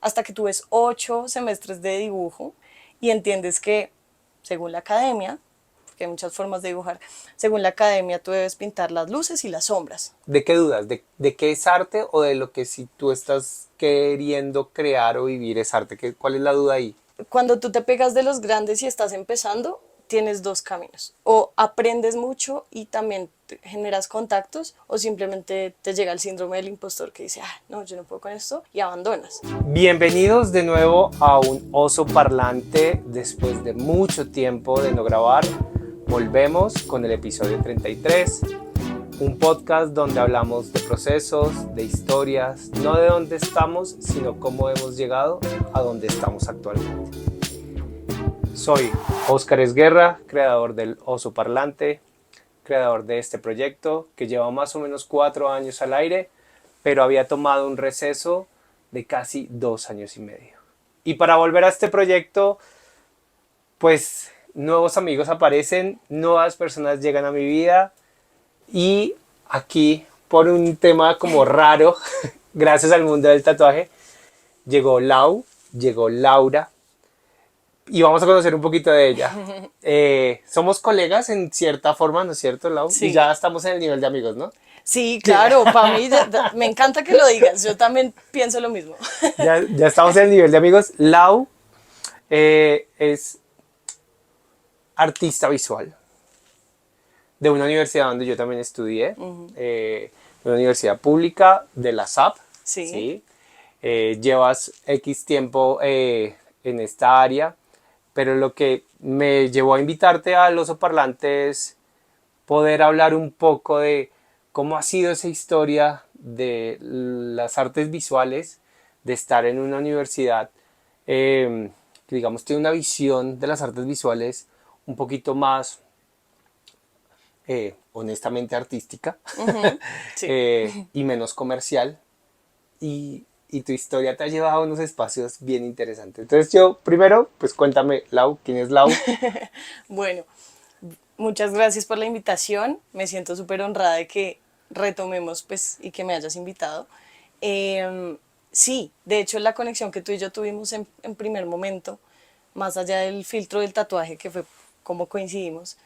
hasta que tú ves 8 semestres de dibujo y entiendes que, según la academia, porque hay muchas formas de dibujar, según la academia tú debes pintar las luces y las sombras. ¿De qué dudas? ¿De qué es arte o de lo que si tú estás queriendo crear o vivir es arte? ¿Cuál es la duda ahí? Cuando tú te pegas de los grandes y estás empezando, tienes dos caminos. O aprendes mucho y también generas contactos, o simplemente te llega el síndrome del impostor que dice, ah, no, yo no puedo con esto, y abandonas. Bienvenidos de nuevo a un oso parlante. Después de mucho tiempo de no grabar, volvemos con el episodio 33. Un podcast donde hablamos de procesos, de historias, no de dónde estamos, sino cómo hemos llegado a donde estamos actualmente. Soy Óscar Esguerra, creador del Oso Parlante, creador de este proyecto que lleva más o menos 4 años al aire, pero había tomado un receso de casi 2 años y medio. Y para volver a este proyecto, pues nuevos amigos aparecen, nuevas personas llegan a mi vida. Y aquí, por un tema como raro, gracias al mundo del tatuaje, llegó Lau, llegó Laura, y vamos a conocer un poquito de ella. Somos colegas en cierta forma, ¿no es cierto, Lau? Y Sí, ya estamos en el nivel de amigos, ¿no? sí, claro, para mí me encanta que lo digas, yo también pienso lo mismo. Ya estamos en el nivel de amigos. Lau es artista visual de una universidad donde yo también estudié, una universidad pública de la SAP, Sí, ¿sí? Llevas X tiempo en esta área, pero lo que me llevó a invitarte al Oso Parlante es poder hablar un poco de cómo ha sido esa historia de las artes visuales, de estar en una universidad que digamos tiene una visión de las artes visuales un poquito más honestamente artística sí. y menos comercial. Y tu historia te ha llevado a unos espacios bien interesantes. Entonces yo, primero, pues cuéntame, Lau, ¿quién es Lau? Bueno, muchas gracias por la invitación. Me siento súper honrada de que retomemos pues, y que me hayas invitado. Eh, sí, de hecho la conexión que tú y yo tuvimos en primer momento, más allá del filtro del tatuaje, que fue como coincidimos,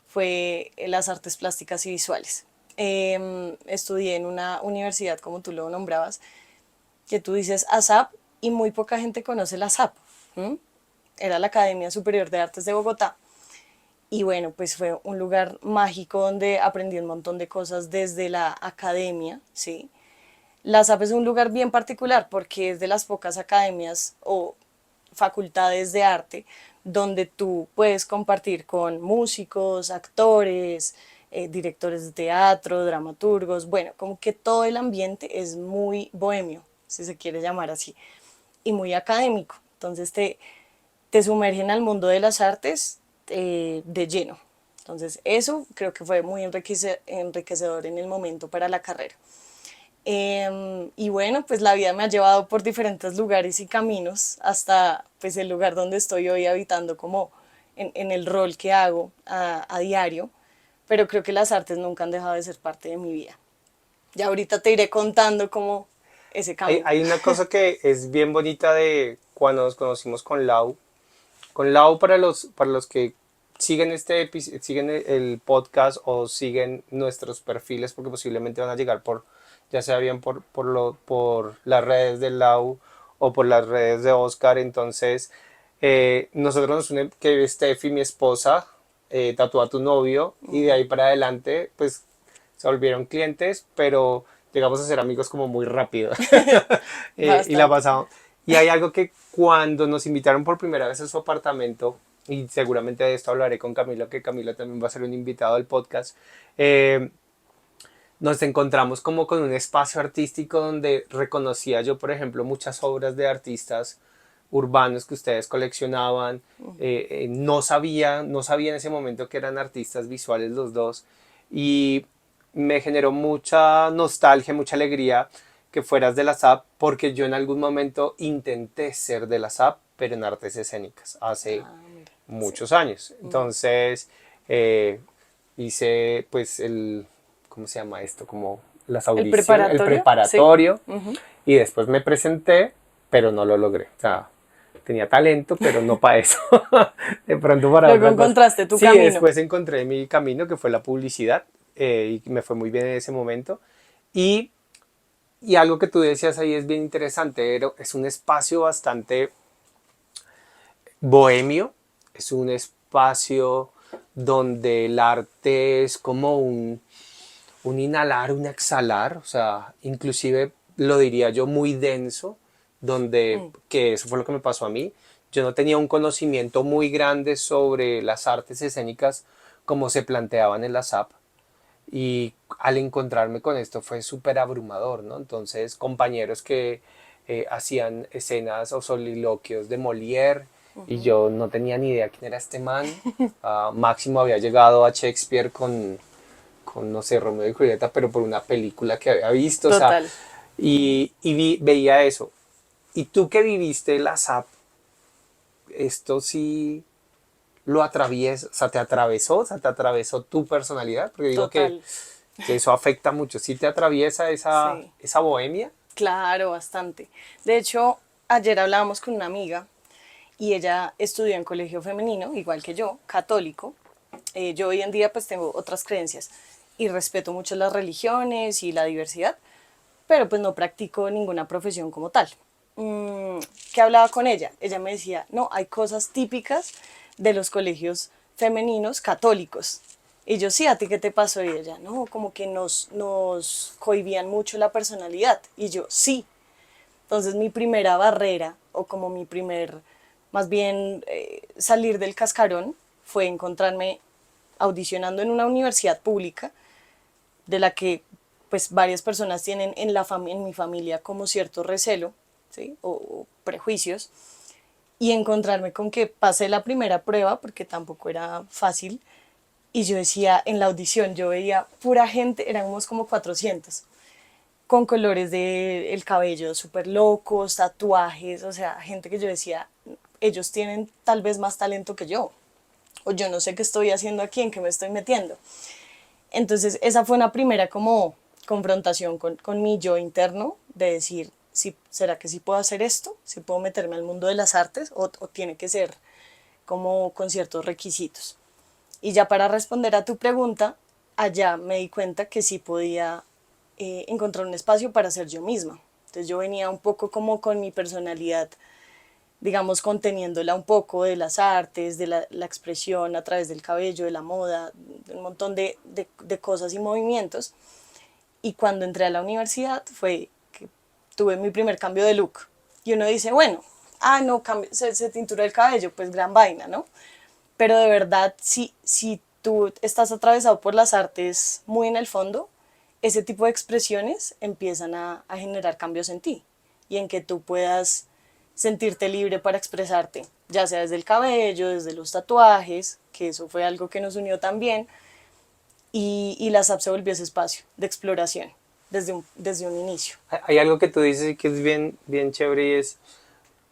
fue las artes plásticas y visuales. Estudié en una universidad, como tú lo nombrabas, que tú dices ASAP y muy poca gente conoce la ASAP. ¿M? Era la Academia Superior de Artes de Bogotá. Y bueno, pues fue un lugar mágico donde aprendí un montón de cosas desde la academia, ¿sí? La SAP es un lugar bien particular porque es de las pocas academias o facultades de arte donde tú puedes compartir con músicos, actores, directores de teatro, dramaturgos, bueno, como que todo el ambiente es muy bohemio, si se quiere llamar así, y muy académico. Entonces te sumergen al mundo de las artes de lleno. Entonces eso creo que fue muy enriquecedor en el momento para la carrera. Y bueno, pues la vida me ha llevado por diferentes lugares y caminos hasta pues el lugar donde estoy hoy habitando como en el rol que hago a diario, pero creo que las artes nunca han dejado de ser parte de mi vida. Ya ahorita te iré contando cómo ese camino. Hay una cosa que es bien bonita de cuando nos conocimos con Lau. Con Lau, para los que siguen siguen el podcast o siguen nuestros perfiles, porque posiblemente van a llegar ya sea bien por las redes de Lau o por las redes de Oscar. Entonces, nosotros nos une que Steffi, mi esposa, tatuó a tu novio y de ahí para adelante, pues se volvieron clientes, pero llegamos a ser amigos como muy rápido. Y la Bastante. pasamos. Y hay algo que cuando nos invitaron por primera vez a su apartamento, y seguramente de esto hablaré con Camilo, que Camilo también va a ser un invitado al podcast, nos encontramos como con un espacio artístico donde reconocía yo, por ejemplo, muchas obras de artistas urbanos que ustedes coleccionaban. No sabía en ese momento que eran artistas visuales los dos. Y me generó mucha nostalgia, mucha alegría que fueras de la SAP, porque yo en algún momento intenté ser de la SAP, pero en artes escénicas, hace Ah, mira, sí. muchos años. Entonces, hice pues ¿cómo se llama esto? Como las ¿El audiciones, el preparatorio? Sí. preparatorio, y después me presenté, pero no lo logré. O sea, tenía talento, pero no para eso. De pronto para Luego otra cosa. encontraste tu Sí, camino. después encontré mi camino, que fue la publicidad, y me fue muy bien en ese momento. Y, y algo que tú decías ahí es bien interesante, es un espacio bastante bohemio, es un espacio donde el arte es como un inhalar, un exhalar, o sea, inclusive lo diría yo muy denso, donde, Mm, que eso fue lo que me pasó a mí, yo no tenía un conocimiento muy grande sobre las artes escénicas como se planteaban en la SAP, y al encontrarme con esto fue súper abrumador, ¿no? Entonces, compañeros que hacían escenas o soliloquios de Molière y yo no tenía ni idea quién era este man. Máximo había llegado a Shakespeare con, no sé, Romeo y Julieta, pero por una película que había visto, o sea, total. veía eso. Y tú que viviste la SAP, esto sí lo atraviesa, o sea, te atravesó tu personalidad, porque digo Total, que eso afecta mucho. ¿Sí te atraviesa sí, esa bohemia? claro, bastante. De hecho, ayer hablábamos con una amiga y ella estudió en colegio femenino, igual que yo, católico. Yo hoy en día pues tengo otras creencias y respeto mucho las religiones y la diversidad, pero pues no practico ninguna profesión como tal. ¿Qué hablaba con ella? Ella me decía, no, hay cosas típicas de los colegios femeninos católicos. Y yo, sí, ¿a ti qué te pasó? Y ella, no, como que nos cohibían mucho la personalidad. Y yo, sí. Entonces mi primera barrera, o como mi primer, más bien salir del cascarón, fue encontrarme audicionando en una universidad pública de la que pues varias personas tienen en mi familia como cierto recelo, ¿sí? O prejuicios, y encontrarme con que pasé la primera prueba, porque tampoco era fácil, y yo decía, en la audición, yo veía pura gente, éramos como 400, con colores de el cabello súper locos, tatuajes, o sea, gente que yo decía, ellos tienen tal vez más talento que yo, o yo no sé qué estoy haciendo aquí, en qué me estoy metiendo. Entonces, esa fue una primera como confrontación con mi yo interno, de decir, si, ¿será que sí puedo hacer esto? ¿Si puedo meterme al mundo de las artes o tiene que ser como con ciertos requisitos? Y ya para responder a tu pregunta, allá me di cuenta que sí podía encontrar un espacio para ser yo misma. Entonces yo venía un poco como con mi personalidad, digamos, conteniéndola un poco de las artes, de la expresión a través del cabello, de la moda, de un montón de cosas y movimientos. Y cuando entré a la universidad fue que tuve mi primer cambio de look. Y uno dice, bueno, no, se tinturó el cabello, pues gran vaina, ¿no? Pero de verdad, si tú estás atravesado por las artes muy en el fondo, ese tipo de expresiones empiezan a generar cambios en ti y en que tú puedas sentirte libre para expresarte, ya sea desde el cabello, desde los tatuajes, que eso fue algo que nos unió también, y la SAP se volvió ese espacio de exploración desde un inicio. Hay algo que tú dices y que es bien, bien chévere y es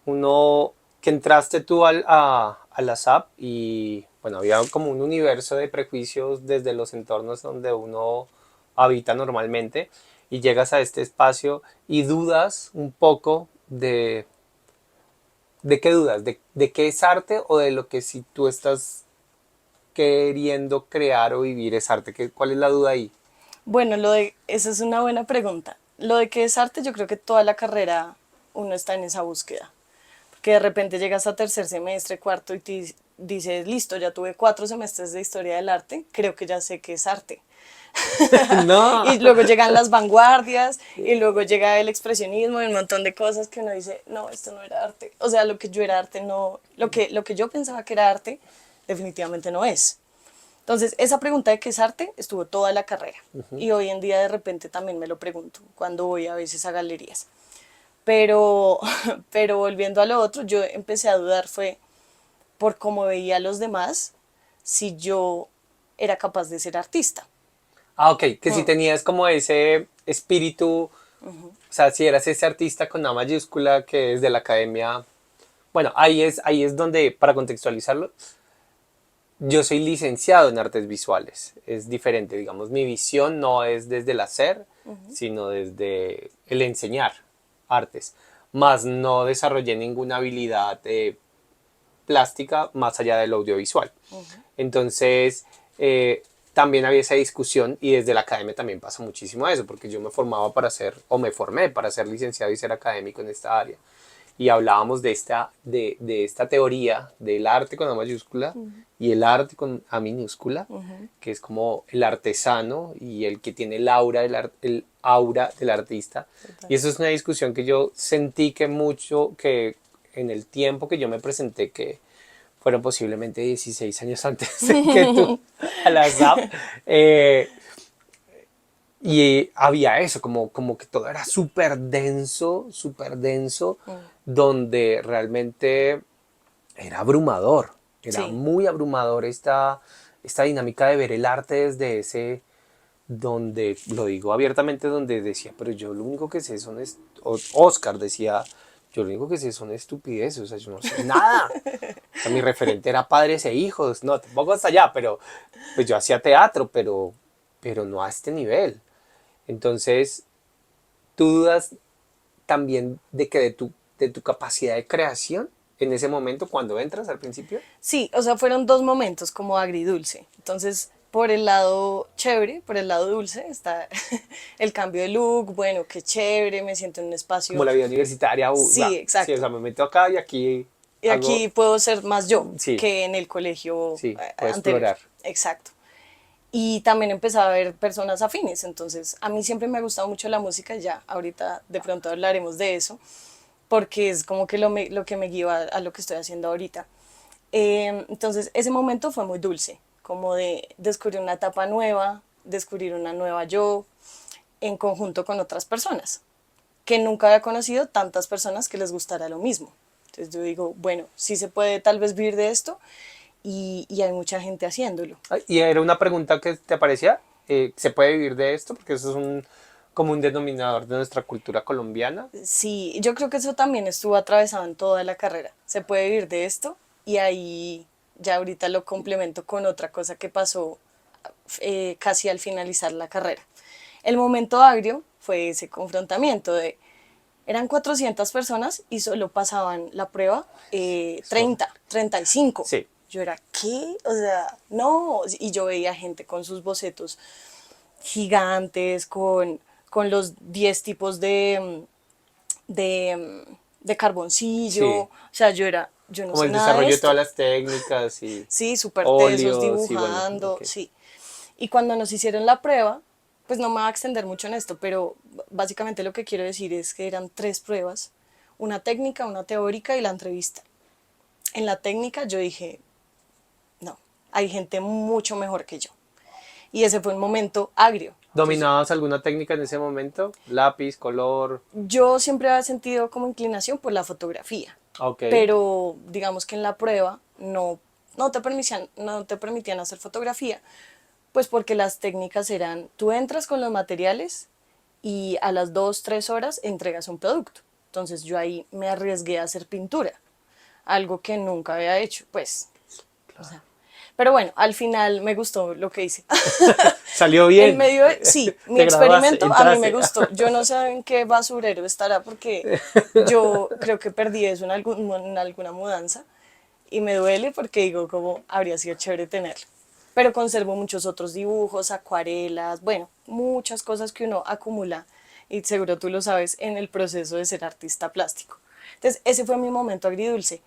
uno que entraste tú a la SAP y bueno, había como un universo de prejuicios desde los entornos donde uno habita normalmente y llegas a este espacio y dudas un poco ¿de qué dudas? De qué es arte o de lo que si tú estás queriendo crear o vivir es arte? ¿Cuál es la duda ahí? Bueno, esa es una buena pregunta. Lo de qué es arte, yo creo que toda la carrera uno está en esa búsqueda. Porque de repente llegas a tercer semestre, cuarto y te dices, listo, ya tuve 4 semestres de historia del arte, creo que ya sé qué es arte. No. Y luego llegan las vanguardias y luego llega el expresionismo y un montón de cosas que uno dice, no, esto no era arte. O sea, lo que yo era arte no, lo que yo pensaba que era arte definitivamente no es. Entonces, esa pregunta de qué es arte estuvo toda la carrera. Y hoy en día de repente también me lo pregunto cuando voy a veces a galerías. Pero, pero volviendo a lo otro, yo empecé a dudar fue por cómo veía a los demás si yo era capaz de ser artista. Ah, ok, que si tenías como ese espíritu, o sea, si eras ese artista con A mayúscula que es de la academia, bueno, ahí es donde, para contextualizarlo, yo soy licenciado en artes visuales, es diferente, digamos, mi visión no es desde el hacer, sino desde el enseñar artes. más no desarrollé ninguna habilidad plástica más allá del audiovisual. Entonces, también había esa discusión y desde la academia también pasa muchísimo eso, porque yo me formaba para ser, o me formé para ser licenciado y ser académico en esta área. Y hablábamos de esta teoría del arte con A mayúscula y el arte con A minúscula, que es como el artesano y el que tiene el aura del artista. Total. Y eso es una discusión que yo sentí que en el tiempo que yo me presenté, que fueron posiblemente 16 años antes que tú a la SAP, y había eso, como que todo era súper denso, donde realmente era abrumador, era Sí, muy abrumador esta dinámica de ver el arte desde ese, donde, lo digo abiertamente, donde decía, pero yo lo único que sé son, Oscar decía, yo lo único que sé son estupideces, o sea, yo no sé nada. O sea, mi referente era Padres e Hijos, no, tampoco hasta allá, pero pues yo hacía teatro, pero no a este nivel. Entonces, tú dudas también de tu capacidad de creación en ese momento cuando entras al principio. sí, o sea, fueron dos momentos como agridulce. Entonces, por el lado chévere, por el lado dulce, está el cambio de look, bueno, qué chévere, me siento en un Como espacio. la vida universitaria, Sí, sí, o sea, exacto. me meto acá y aquí Y hago, aquí puedo ser más yo sí, que en el colegio sí, puedo anterior. explorar. Exacto. Y también empezaba a ver personas afines. Entonces, a mí siempre me ha gustado mucho la música, ya ahorita de pronto hablaremos de eso, porque es como que lo que me guía a lo que estoy haciendo ahorita. Entonces, ese momento fue muy dulce, como de descubrir una etapa nueva, descubrir una nueva yo, en conjunto con otras personas, que nunca había conocido tantas personas que les gustara lo mismo. Entonces yo digo, bueno, sí se puede tal vez vivir de esto y hay mucha gente haciéndolo. Ay, y era una pregunta que te aparecía, ¿se puede vivir de esto? Porque eso es un común denominador de nuestra cultura colombiana. Sí, yo creo que eso también estuvo atravesado en toda la carrera. Se puede vivir de esto y ahí ya ahorita lo complemento con otra cosa que pasó casi al finalizar la carrera. El momento agrio fue ese confrontamiento de, eran 400 personas y solo pasaban la prueba Eso, 30, 35. sí, Yo era, ¿qué? O sea, no. Y yo veía gente con sus bocetos gigantes, con los 10 tipos de carboncillo. sí. O sea, yo no Como sé el nada de desarrollo de todas esto. las técnicas y Sí, súper tesos, óleos y bueno, dibujando, ok. sí. Y cuando nos hicieron la prueba, pues no me voy a extender mucho en esto, pero básicamente lo que quiero decir es que eran tres pruebas, una técnica, una teórica y la entrevista. En la técnica yo dije, no, hay gente mucho mejor que yo. Y ese fue un momento agrio. Entonces, ¿Dominabas alguna técnica en ese momento? Lápiz, color, yo siempre había sentido como inclinación por la fotografía, ok. pero digamos que en la prueba no te permitían hacer fotografía, pues porque las técnicas eran, tú entras con los materiales y a las 2, 3 horas entregas un producto. Entonces yo ahí me arriesgué a hacer pintura, algo que nunca había hecho, pues, o sea. Pero bueno, al final me gustó lo que hice. Salió En bien. medio de, sí, mi Te graduaste, experimento a mí me entraste. gustó. Yo no sé en qué basurero estará porque yo creo que perdí eso en alguna mudanza y me duele porque digo como habría sido chévere tenerlo. Pero conservo muchos otros dibujos, acuarelas, bueno, muchas cosas que uno acumula y seguro tú lo sabes en el proceso de ser artista plástico. Entonces, ese fue mi momento agridulce.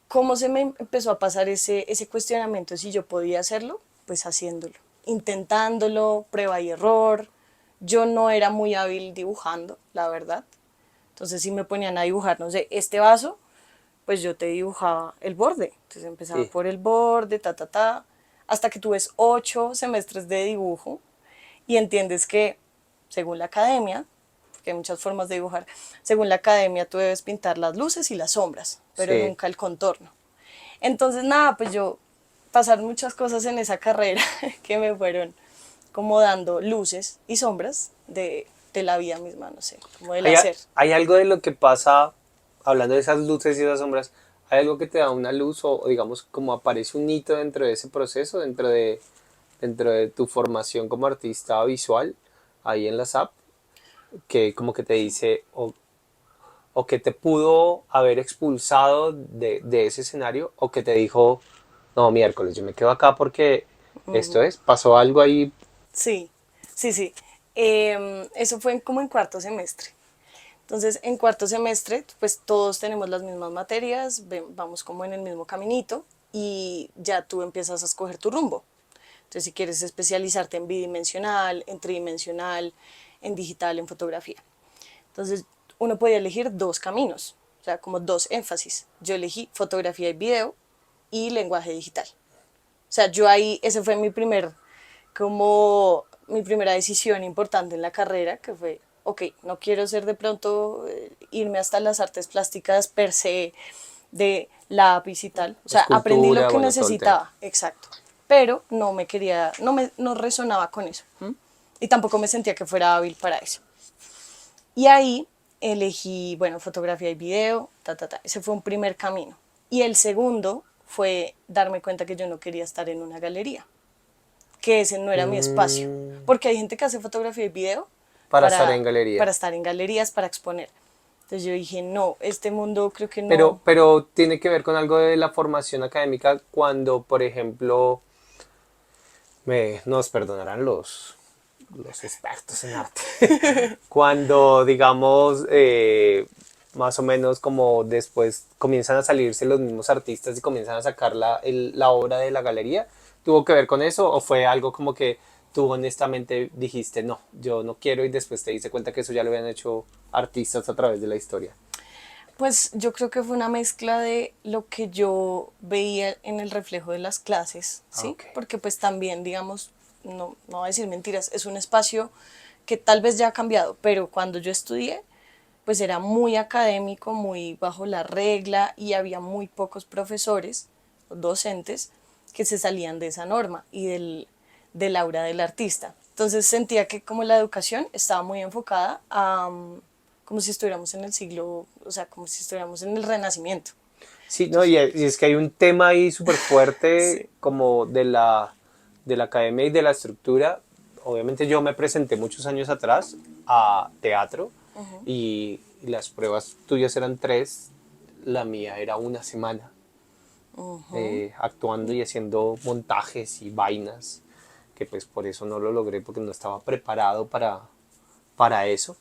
¿Cómo se me empezó a pasar ese cuestionamiento si yo podía hacerlo? Pues haciéndolo, intentándolo, prueba y error. Yo no era muy hábil dibujando, la verdad. Entonces, si me ponían a dibujar, no sé, este vaso, pues yo te dibujaba el borde. Entonces empezaba Sí, por el borde, hasta que tú ves 8 semestres de dibujo y entiendes que, según la academia, porque hay muchas formas de dibujar, según la academia tú debes pintar las luces y las sombras, pero sí. nunca el contorno. Entonces, nada, pues yo pasaron muchas cosas en esa carrera que me fueron como dando luces y sombras de la vida misma, no sé, como del hacer. Hay algo de lo que pasa, hablando de esas luces y esas sombras, hay algo que te da una luz o digamos como aparece un hito dentro de ese proceso, dentro de tu formación como artista visual, ahí en la SAP, que como que te dice, o qué te pudo haber expulsado de ese escenario o que te dijo, no, miércoles, yo me quedo acá porque esto es, pasó algo ahí. Sí, sí, sí. Eso fue como en cuarto semestre. Entonces, en cuarto semestre, pues todos tenemos las mismas materias, vamos como en el mismo caminito y ya tú empiezas a escoger tu rumbo. Entonces, si quieres especializarte en bidimensional, en tridimensional, en digital, en fotografía. Entonces, uno podía elegir dos caminos, o sea, como dos énfasis. Yo elegí fotografía y video y lenguaje digital. O sea, yo ahí, ese fue como mi primera decisión importante en la carrera, que fue, ok, no quiero ser de pronto irme hasta las artes plásticas per se de lápiz y tal. O sea, aprendí lo Escultura, que bueno, todo el tema. necesitaba, exacto. Pero no me quería, no resonaba con eso. ¿M? Y tampoco me sentía que fuera hábil para eso. Y ahí elegí, bueno, fotografía y video, ta, ta, ta. Ese fue un primer camino. Y el segundo fue darme cuenta que yo no quería estar en una galería, que ese no era mi espacio. Mm, Porque hay gente que hace fotografía y video para estar en para, galería. para estar en galerías, para exponer. Entonces yo dije, no, este mundo creo que no. Pero tiene que ver con algo de la formación académica cuando, por ejemplo, nos perdonarán los expertos en arte. Cuando, digamos, más o menos como después comienzan a salirse los mismos artistas y comienzan a sacar la obra de la galería, ¿tuvo que ver con eso o fue algo como que tú honestamente dijiste, no, yo no quiero y después te diste cuenta que eso ya lo habían hecho artistas a través de la historia? Pues yo creo que fue una mezcla de lo que yo veía en el reflejo de las clases, Ah, ¿sí? ok. Porque pues también, digamos, no voy a decir mentiras, es un espacio que tal vez ya ha cambiado, pero cuando yo estudié, pues era muy académico, muy bajo la regla y había muy pocos profesores, docentes, que se salían de esa norma y del aura del artista. Entonces sentía que como la educación estaba muy enfocada a como si estuviéramos en el siglo, o sea, como si estuviéramos en el Renacimiento. Sí, no, Entonces, y es que hay un tema ahí súper fuerte sí. como de la academia y de la estructura. Obviamente yo me presenté muchos años atrás a teatro y las pruebas tuyas eran 3, la mía era una semana actuando y haciendo montajes y vainas, que pues por eso no lo logré porque no estaba preparado para eso.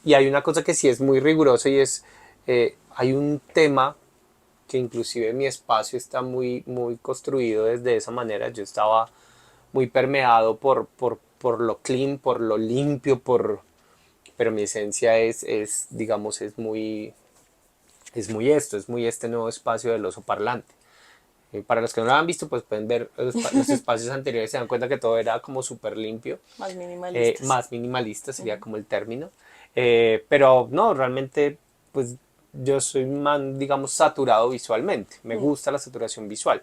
Y hay una cosa que sí es muy rigurosa y es, hay un tema que inclusive mi espacio está muy construido desde esa manera. Yo estaba muy permeado por lo clean, por lo limpio, pero mi esencia digamos, es muy este nuevo espacio del oso parlante. Para los que no lo han visto, pues pueden ver los espacios anteriores, se dan cuenta que todo era como súper limpio, Más minimalistas. más minimalista sería como el término. Pero no, realmente, pues yo soy más, digamos, saturado visualmente. Me gusta la saturación visual.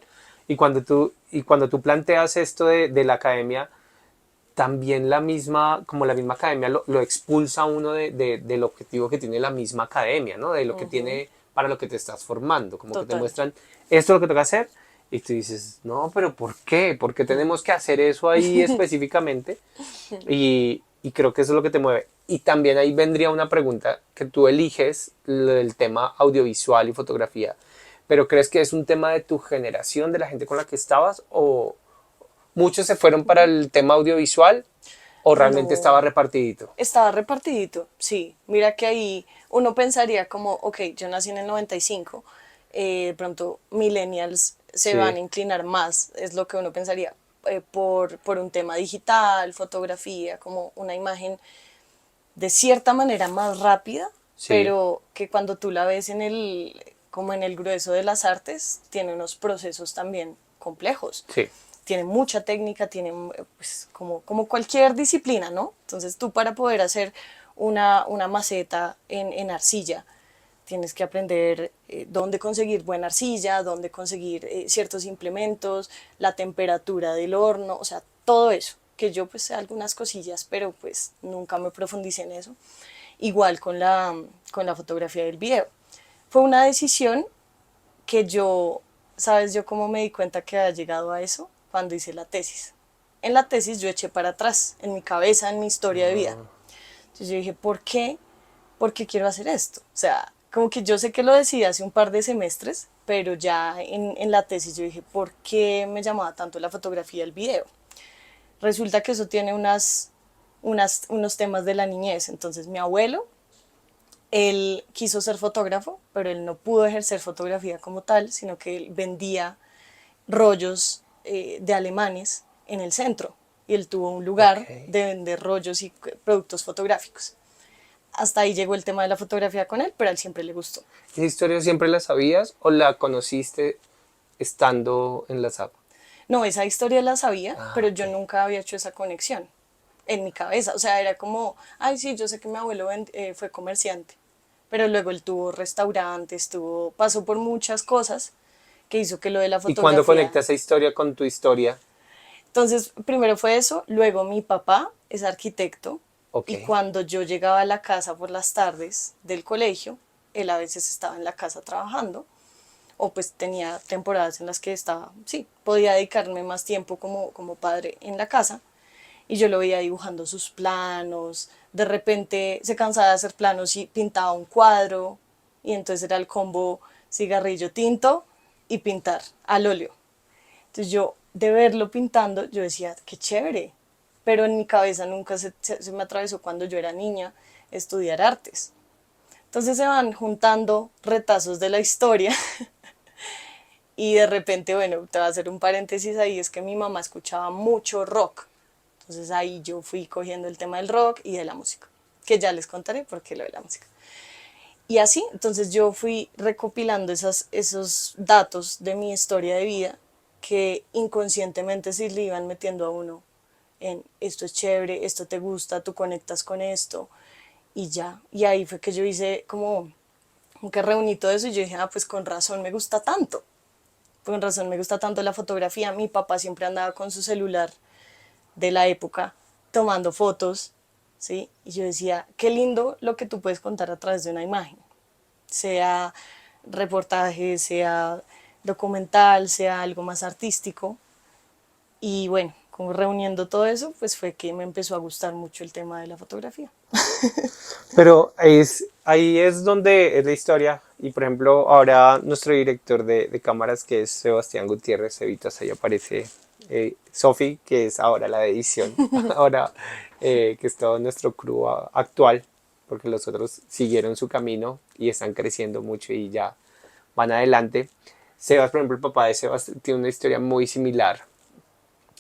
Y cuando tú planteas esto de la academia, también como la misma academia lo expulsa a uno del objetivo que tiene la misma academia, ¿no? De lo que tiene para lo que te estás formando. Como que te Total. muestran, esto es lo que toca hacer. Y tú dices, no, pero ¿por qué? ¿Por qué tenemos que hacer eso ahí específicamente? Y creo que eso es lo que te mueve. Y también ahí vendría una pregunta que tú eliges el tema audiovisual y fotografía, pero ¿crees que es un tema de tu generación, de la gente con la que estabas, o muchos se fueron para el tema audiovisual, o realmente estaba No, repartidito? estaba repartidito, sí. Mira que ahí uno pensaría como, ok, yo nací en el 95, de pronto millennials se van Sí, a inclinar más, es lo que uno pensaría, por un tema digital, fotografía, como una imagen de cierta manera más rápida, sí, pero que cuando tú la ves como en el grueso de las artes, tiene unos procesos también complejos. sí, Tiene mucha técnica, tiene pues, como cualquier disciplina, ¿no? Entonces tú para poder hacer una maceta en arcilla, tienes que aprender dónde conseguir buena arcilla, dónde conseguir ciertos implementos, la temperatura del horno, o sea, todo eso, que yo pues sé algunas cosillas, pero pues nunca me profundicé en eso. Igual con la fotografía del video. Fue una decisión que yo, ¿sabes yo cómo me di cuenta que había llegado a eso? Cuando hice la tesis. En la tesis yo eché para atrás, en mi cabeza, en mi historia de vida. Entonces yo dije, ¿por qué ¿por qué quiero hacer esto? O sea, como que yo sé que lo decidí hace un par de semestres, pero ya en la tesis yo dije, ¿por qué me llamaba tanto la fotografía y el video? Resulta que eso tiene unos temas de la niñez. Entonces mi abuelo, él quiso ser fotógrafo, pero él no pudo ejercer fotografía como tal, sino que él vendía rollos de alemanes en el centro. Y él tuvo un Ok. lugar de vender rollos y productos fotográficos. Hasta ahí llegó el tema de la fotografía con él, pero a él siempre le gustó. ¿Esa historia siempre la sabías o la conociste estando en la SAP? No, esa historia la sabía, Ah, pero ok. yo nunca había hecho esa conexión en mi cabeza. O sea, era como, ay, sí, yo sé que mi abuelo fue comerciante, pero luego él tuvo restaurantes, pasó por muchas cosas que hizo que lo de la ¿Y cuándo fotografía. conectas esa historia con tu historia? Entonces, primero fue eso, luego mi papá es arquitecto Ok. y cuando yo llegaba a la casa por las tardes del colegio, él a veces estaba en la casa trabajando o pues tenía temporadas en las que estaba, sí, podía dedicarme más tiempo como padre en la casa y yo lo veía dibujando sus planos, de repente se cansaba de hacer planos y pintaba un cuadro y entonces era el combo cigarrillo tinto y pintar al óleo. Entonces yo de verlo pintando, yo decía, qué chévere, pero en mi cabeza nunca se me atravesó cuando yo era niña estudiar artes. Entonces se van juntando retazos de la historia y de repente, bueno, te voy a hacer un paréntesis ahí, es que mi mamá escuchaba mucho rock. Entonces ahí yo fui cogiendo el tema del rock y de la música, que ya les contaré por qué lo de la música. Y así, entonces yo fui recopilando esos datos de mi historia de vida que inconscientemente se le iban metiendo a uno en esto es chévere, esto te gusta, tú conectas con esto y ya. Y ahí fue que yo hice como que reuní todo eso y yo dije, ah, pues con razón me gusta tanto. Con razón me gusta tanto la fotografía. Mi papá siempre andaba con su celular de la época tomando fotos, ¿sí? Y yo decía, qué lindo lo que tú puedes contar a través de una imagen, sea reportaje, sea documental, sea algo más artístico. Y bueno, como reuniendo todo eso, pues fue que me empezó a gustar mucho el tema de la fotografía. Pero ahí es donde es la historia. Y por ejemplo, ahora nuestro director de cámaras, que es Sebastián Gutiérrez, Evitas, ahí aparece Sofi, que es ahora la de edición, ahora que es todo nuestro crew actual, porque los otros siguieron su camino y están creciendo mucho y ya van adelante. Sebas, por ejemplo, el papá de Sebas tiene una historia muy similar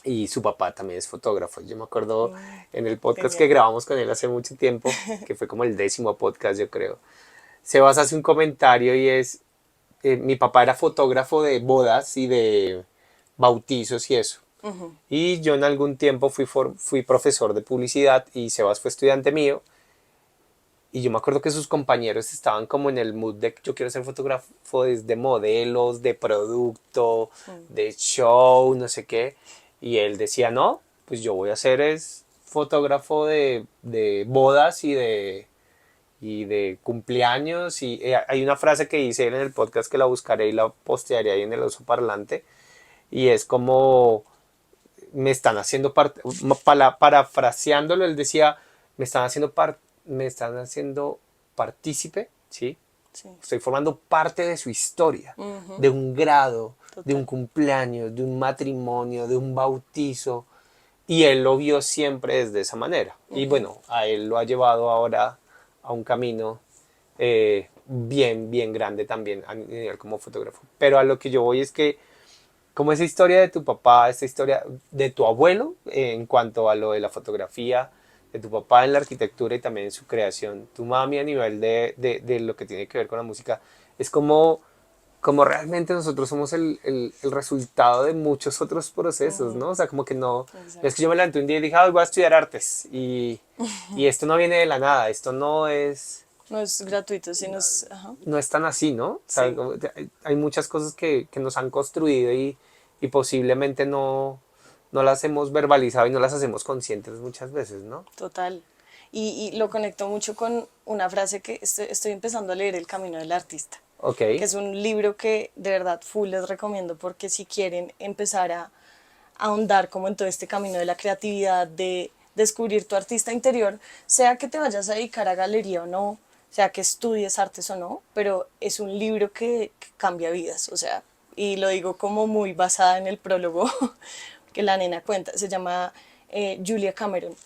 y su papá también es fotógrafo. Yo me acuerdo en el podcast que Genial. grabamos con él hace mucho tiempo, que fue como el 10º podcast, yo creo. Sebas hace un comentario y es, mi papá era fotógrafo de bodas y de bautizos y eso. Y yo en algún tiempo fui profesor de publicidad y Sebas fue estudiante mío. Y yo me acuerdo que sus compañeros estaban como en el mood de yo quiero ser fotógrafo de modelos, de producto, de show, no sé qué. Y él decía, no, pues yo voy a ser es fotógrafo de bodas y de cumpleaños. Y hay una frase que dice él en el podcast que la buscaré y la postearé ahí en el oso parlante. Y es como, me están haciendo parte, parafraseándolo, él decía, me están haciendo partícipe, ¿sí? Sí, Estoy formando parte de su historia, uh-huh. de un grado, de un Total. cumpleaños, de un matrimonio, de un bautizo. Y él lo vio siempre desde esa manera. Y Uh-huh. bueno, a él lo ha llevado ahora a un camino bien, bien grande también a nivel como fotógrafo. Pero a lo que yo voy es que como esa historia de tu papá, esta historia de tu abuelo en cuanto a lo de la fotografía, de tu papá en la arquitectura y también en su creación, tu mami a nivel de lo que tiene que ver con la música, es como realmente nosotros somos el resultado de muchos otros procesos, Uh-huh. ¿no? O sea, como que no es que Exacto. yo me levanté un día y dije, ah, voy a estudiar artes y esto no viene de la nada, esto no es No es gratuito, sino es... Ajá. no es tan así, ¿no? O sea, Sí, hay muchas cosas que nos han construido y posiblemente no las hemos verbalizado y no las hacemos conscientes muchas veces, ¿no? total. Y lo conecto mucho con una frase que estoy empezando a leer, El Camino del Artista, Ok, que es un libro que de verdad full les recomiendo porque si quieren empezar a ahondar como en todo este camino de la creatividad, de descubrir tu artista interior, sea que te vayas a dedicar a galería o no, sea que estudies artes o no, pero es un libro que cambia vidas, o sea, y lo digo como muy basada en el prólogo que la nena cuenta, se llama Julia Cameron,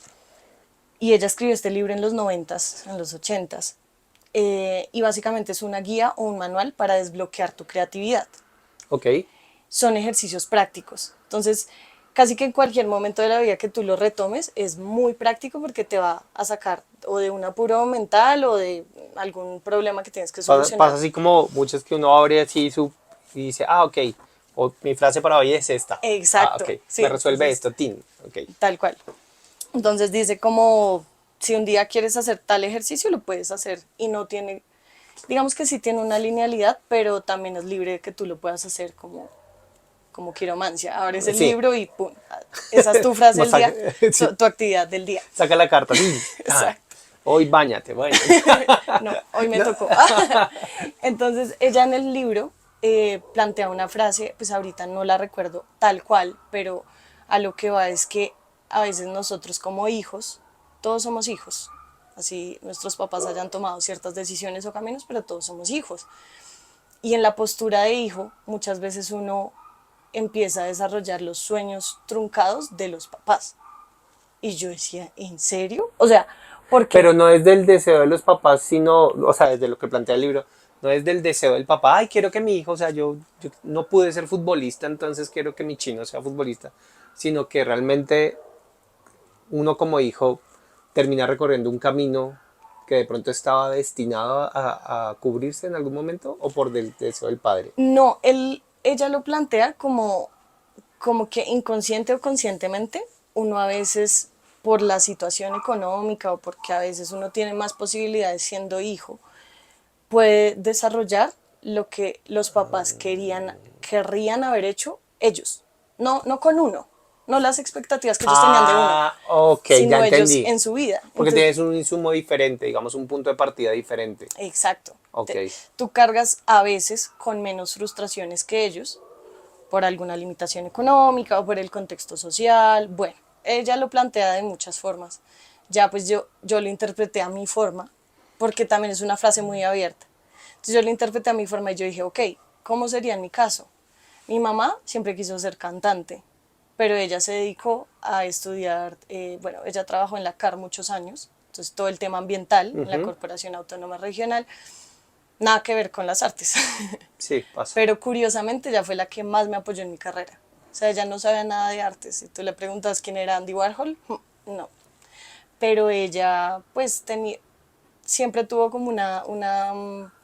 y ella escribió este libro en los 90s, en los 80s, y básicamente es una guía o un manual para desbloquear tu creatividad. Ok. Son ejercicios prácticos. Entonces, casi que en cualquier momento de la vida que tú lo retomes, es muy práctico porque te va a sacar o de un apuro mental o de algún problema que tienes que Pasa solucionar. así como muchas que uno abre así y dice, ah, ok, o mi frase para hoy es esta. Ah, ok, Exacto, sí, me resuelve entonces, esto, tin. Ok. tal cual. Entonces dice como, si un día quieres hacer tal ejercicio, lo puedes hacer y no tiene, digamos que sí tiene una linealidad, pero también es libre de que tú lo puedas hacer como quiromancia. Abres el Sí. libro y ¡pum! Esa es tu frase Como del saca, día, sí. tu actividad del día. Saca la carta, tin, tan. Exacto. Hoy báñate, báñate. No, hoy me No. tocó. Entonces, ella en el libro plantea una frase, pues ahorita no la recuerdo tal cual, pero a lo que va es que a veces nosotros como hijos, todos somos hijos, así nuestros papás hayan tomado ciertas decisiones o caminos, pero todos somos hijos. Y en la postura de hijo, muchas veces uno empieza a desarrollar los sueños truncados de los papás. Y yo decía, ¿en serio? O sea, ¿por Pero qué? no es del deseo de los papás, sino, o sea, desde lo que plantea el libro, no es del deseo del papá, ay, quiero que mi hijo, o sea, yo no pude ser futbolista, entonces quiero que mi chino sea futbolista, sino que realmente uno como hijo termina recorriendo un camino que de pronto estaba destinado a cubrirse en algún momento o por del deseo del padre. No, ella lo plantea como que inconsciente o conscientemente, uno a veces por la situación económica o porque a veces uno tiene más posibilidades siendo hijo, puede desarrollar lo que los papás querrían haber hecho ellos, no con uno, no las expectativas que ellos tenían de uno, Ah, ok, ya sino ellos entendí. en su vida. Porque Entonces, tienes un insumo diferente, digamos, un punto de partida diferente. exacto. Ok. Tú cargas a veces con menos frustraciones que ellos por alguna limitación económica o por el contexto social. Bueno, ella lo plantea de muchas formas. Ya pues yo lo interpreté a mi forma, porque también es una frase muy abierta. Entonces yo lo interpreté a mi forma y yo dije, ok, ¿cómo sería en mi caso? Mi mamá siempre quiso ser cantante, pero ella se dedicó a estudiar, bueno, ella trabajó en la CAR muchos años, entonces todo el tema ambiental en la Ujú. Corporación Autónoma Regional, nada que ver con las artes. Sí, pasa. Pero curiosamente ella fue la que más me apoyó en mi carrera. O sea, ella no sabía nada de arte. Si tú le preguntas quién era Andy Warhol, no. Pero ella, pues, siempre tuvo como una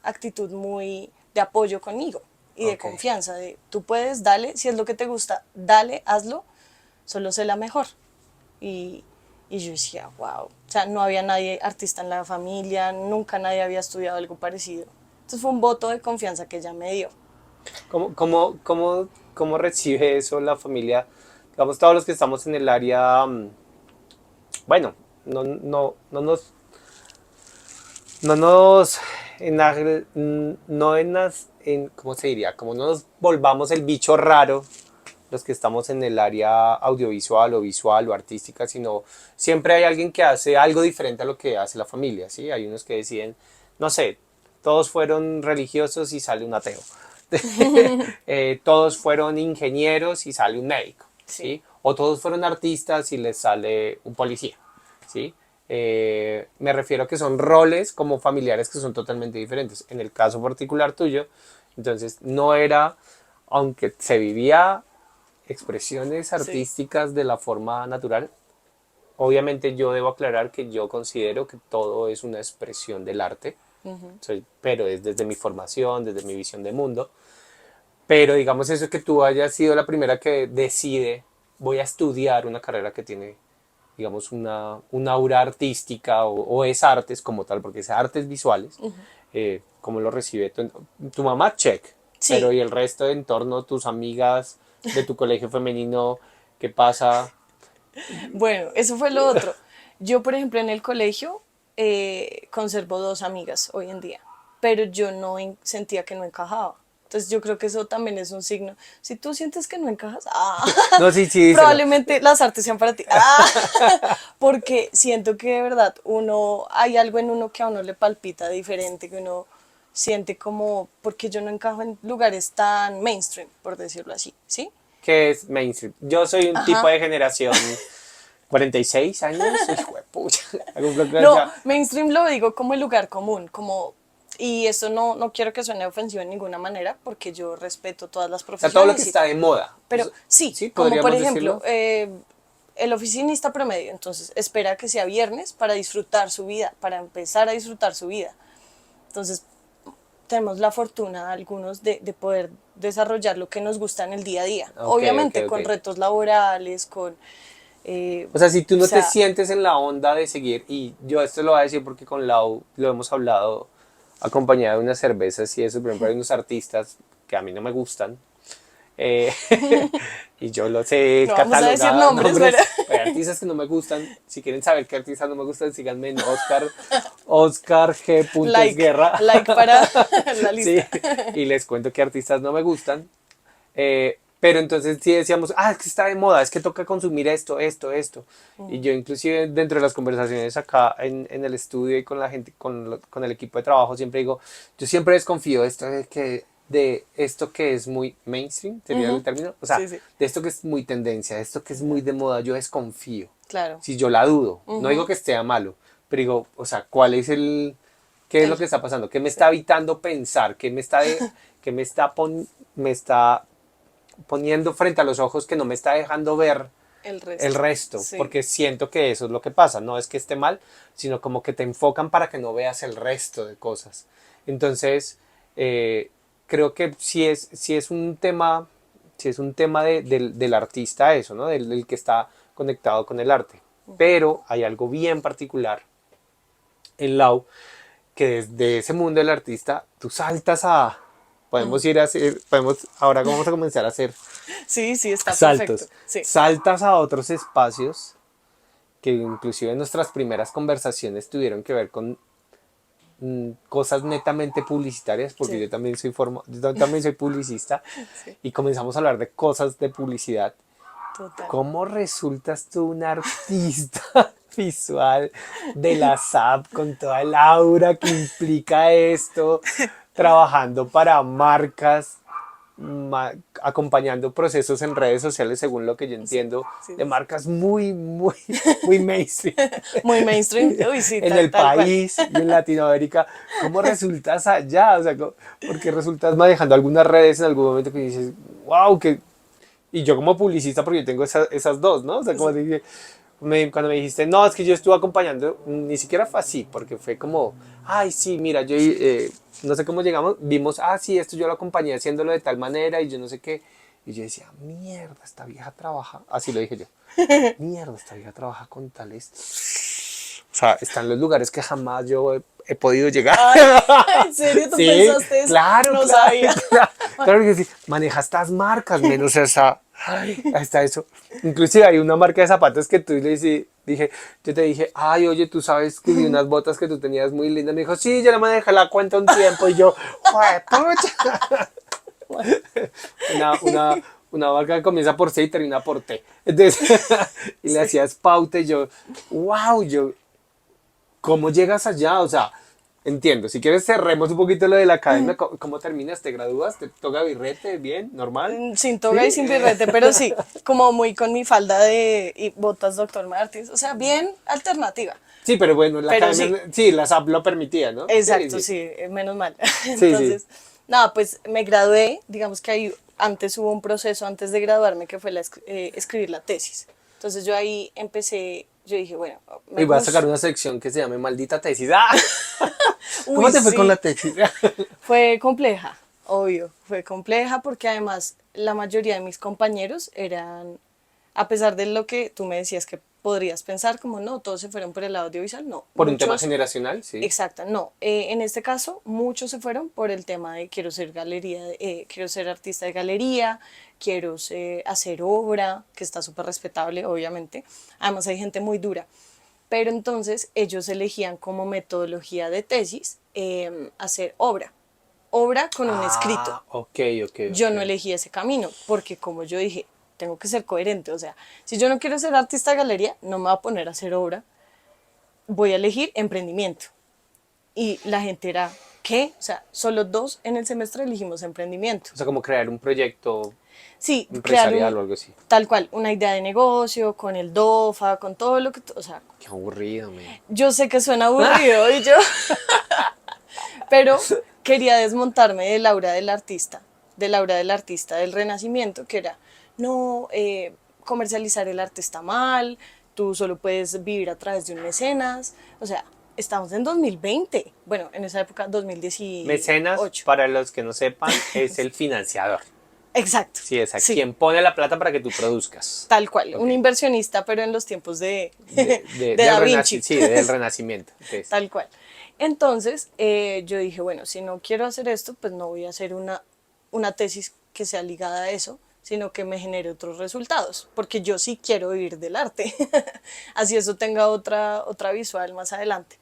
actitud muy de apoyo conmigo y de Ok. confianza, de tú puedes, dale, si es lo que te gusta, dale, hazlo, solo sé la mejor. Y, y yo decía, wow, o sea, no había nadie artista en la familia, nunca nadie había estudiado algo parecido. Entonces fue un voto de confianza que ella me dio. ¿Cómo recibe eso la familia? Digamos, todos los que estamos en el área, bueno, no nos, no en las, ¿cómo se diría? Como no nos volvamos el bicho raro los que estamos en el área audiovisual o visual o artística, sino siempre hay alguien que hace algo diferente a lo que hace la familia, ¿sí? Hay unos que deciden, no sé, todos fueron religiosos y sale un ateo. Todos fueron ingenieros y sale un médico, Sí. ¿sí? O todos fueron artistas y les sale un policía, ¿sí? Me refiero a que son roles como familiares que son totalmente diferentes. En el caso particular tuyo, entonces no era, aunque se vivía expresiones Sí. artísticas de la forma natural, obviamente yo debo aclarar que yo considero que todo es una expresión del arte, pero es desde mi formación, desde mi visión de mundo. Pero digamos eso que tú hayas sido la primera que decide, voy a estudiar una carrera que tiene, digamos, una aura artística o es artes como tal, porque es artes visuales, ¿cómo lo recibe tu mamá? Check. Pero Sí, ¿y el resto de entorno, tus amigas de tu colegio femenino, qué pasa? bueno, eso fue lo otro. Yo, por ejemplo, en el colegio conservo dos amigas hoy en día, pero yo no sentía que no encajaba. Entonces yo creo que eso también es un signo. Si tú sientes que no encajas, No, sí, sí, díselo. probablemente las artes sean para ti. Porque siento que de verdad hay algo en uno que a uno le palpita diferente, que uno siente como, porque yo no encajo en lugares tan mainstream, por decirlo así, ¿sí? ¿Qué es mainstream? Yo soy un tipo Ajá. de generación 46 años, hijo de pucha. No, mainstream lo digo como el lugar común, y esto no quiero que suene ofensivo en ninguna manera, porque yo respeto todas las O sea, todo lo que profesiones está de moda. pero sí, ¿Sí? como por ¿Podríamos ejemplo, decirlo? el oficinista promedio, entonces espera que sea viernes para disfrutar su vida, para empezar a disfrutar su vida. Entonces, tenemos la fortuna algunos de poder desarrollar lo que nos gusta en el día a día. Ok, ok, Obviamente con ok. retos laborales, O sea, si tú o no te sea, sientes en la onda de seguir, y yo esto lo voy a decir porque con Lau lo hemos hablado acompañado de unas cervezas y eso, por ejemplo, hay unos artistas que a mí no me gustan, eh, y yo los he no vamos a decir catalogado, nombres, nombres, ¿verdad? hay artistas que no me gustan. Si quieren saber qué artistas no me gustan, síganme en Oscar G. Like, Guerra. like para la Sí, lista. y les cuento qué artistas no me gustan. Pero entonces sí decíamos, es que está de moda, es que toca consumir esto, esto, esto. Y yo inclusive dentro de las conversaciones acá en el estudio y con la gente, con el equipo de trabajo, siempre digo, yo siempre desconfío de esto que es muy mainstream, sería el término, o sea, Sí, sí, de esto que es muy tendencia, de esto que es muy de moda, yo desconfío. claro. Si yo la dudo, no digo que esté malo, pero digo, o sea, ¿qué es lo El, que está pasando? ¿Qué me está evitando pensar? ¿Qué me está poniendo frente a los ojos que no me está dejando ver el el resto, resto? sí, Porque siento que eso es lo que pasa, no es que esté mal, sino como que te enfocan para que no veas el resto de cosas. Entonces, creo que si es un tema del artista eso, ¿no? Del que está conectado con el arte. Pero hay algo bien particular en Lau, que desde ese mundo del artista tú saltas podemos ir a hacer, ahora vamos a comenzar a hacer sí, sí, está perfecto, saltos, sí. saltas a otros espacios que inclusive en nuestras primeras conversaciones tuvieron que ver con cosas netamente publicitarias, porque Sí, yo también soy publicista, sí, y comenzamos a hablar de cosas de publicidad. total. ¿Cómo resultas tú un artista visual de la SAP con toda el aura que implica esto, trabajando para marcas, acompañando procesos en redes sociales, según lo que yo Sí, entiendo, sí, de sí. marcas muy, muy, muy mainstream Muy mainstream, uy, sí, en el tal cual. país y en Latinoamérica? ¿Cómo resultas allá? O sea, porque resultas manejando algunas redes en algún momento que dices, wow, que y yo como publicista, porque yo tengo esas dos, ¿no? O sea, como Sí, dije, cuando me dijiste, no, es que yo estuve acompañando, ni siquiera fue así, porque fue como, ay, sí, mira, yo no sé cómo llegamos, vimos, sí, esto yo lo acompañé haciéndolo de tal manera y yo no sé qué. Y yo decía, mierda, esta vieja trabaja, así lo dije yo, mierda, esta vieja trabaja con tales. O sea, están los lugares que jamás yo he podido llegar. ay, ¿en serio tú Sí, pensaste eso? claro, No claro, sabía. claro. Claro que sí. Maneja estas marcas, menos esa. Ay, hasta eso. Inclusive hay una marca de zapatos que tú yo te dije, ay, oye, tú sabes que vi unas botas que tú tenías muy lindas. Me dijo, sí, yo la manejé la cuenta un tiempo. Y yo, ¡joder, pucha! Una, una marca que comienza por C y termina por T. Entonces, y le Sí. hacías pauta y yo, wow, ¿cómo llegas allá? O sea, entiendo. Si quieres, cerremos un poquito lo de la academia. ¿Cómo terminas? ¿Te gradúas? ¿Te toca birrete? ¿Bien? ¿Normal? Sin ¿Sí? toga y sin birrete, pero sí, como muy con mi falda y botas Dr. Martins, o sea, bien alternativa. Sí, pero bueno, la Pero sí, academia, sí, la SAP lo permitía, ¿no? Sí, exacto, sí. sí, menos mal. Sí, sí. Entonces, nada, pues me gradué, digamos que ahí antes hubo un proceso antes de graduarme que fue escribir la tesis. Entonces yo ahí empecé, yo dije, bueno, Y me voy a sacar gusta. una sección que se llame Maldita Tesis. ¡Ah! ¿Cómo Uy, te fue con la sí, tesis? fue compleja, obvio, fue compleja porque además la mayoría de mis compañeros eran, a pesar de lo que tú me decías que podrías pensar, como no, todos se fueron por el lado audiovisual, no, Por un tema muchos, generacional, sí. exacto, no, en este caso muchos se fueron por el tema de quiero ser quiero ser artista de galería, quiero hacer obra, que está súper respetable, obviamente, además hay gente muy dura. Pero entonces ellos elegían como metodología de tesis hacer obra. obra con un escrito. Ok. Yo no elegí ese camino, porque como yo dije, tengo que ser coherente. O sea, si yo no quiero ser artista de galería, no me voy a poner a hacer obra. Voy a elegir emprendimiento. Y la gente era, ¿qué? O sea, solo 2 en el semestre elegimos emprendimiento. O sea, como crear un proyecto Sí, crear empresarial o algo así. tal cual, una idea de negocio, con el DOFA, con todo lo que, o sea, Qué aburrido, man. yo sé que suena aburrido y yo, pero quería desmontarme de Laura del artista, del Renacimiento, que era, no, comercializar el arte está mal, tú solo puedes vivir a través de un mecenas, o sea, estamos en 2020, bueno, en esa época 2018. Mecenas, para los que no sepan, es el financiador. Exacto. Sí, es a quien pone la plata para que tú produzcas. Tal cual, Ok. un inversionista, pero en los tiempos de Del Da Vinci. Sí, del Renacimiento. Entonces, Tal cual. Entonces, yo dije, bueno, si no quiero hacer esto, pues no voy a hacer una tesis que sea ligada a eso, sino que me genere otros resultados, porque yo sí quiero vivir del arte. Así eso tenga otra visual más adelante.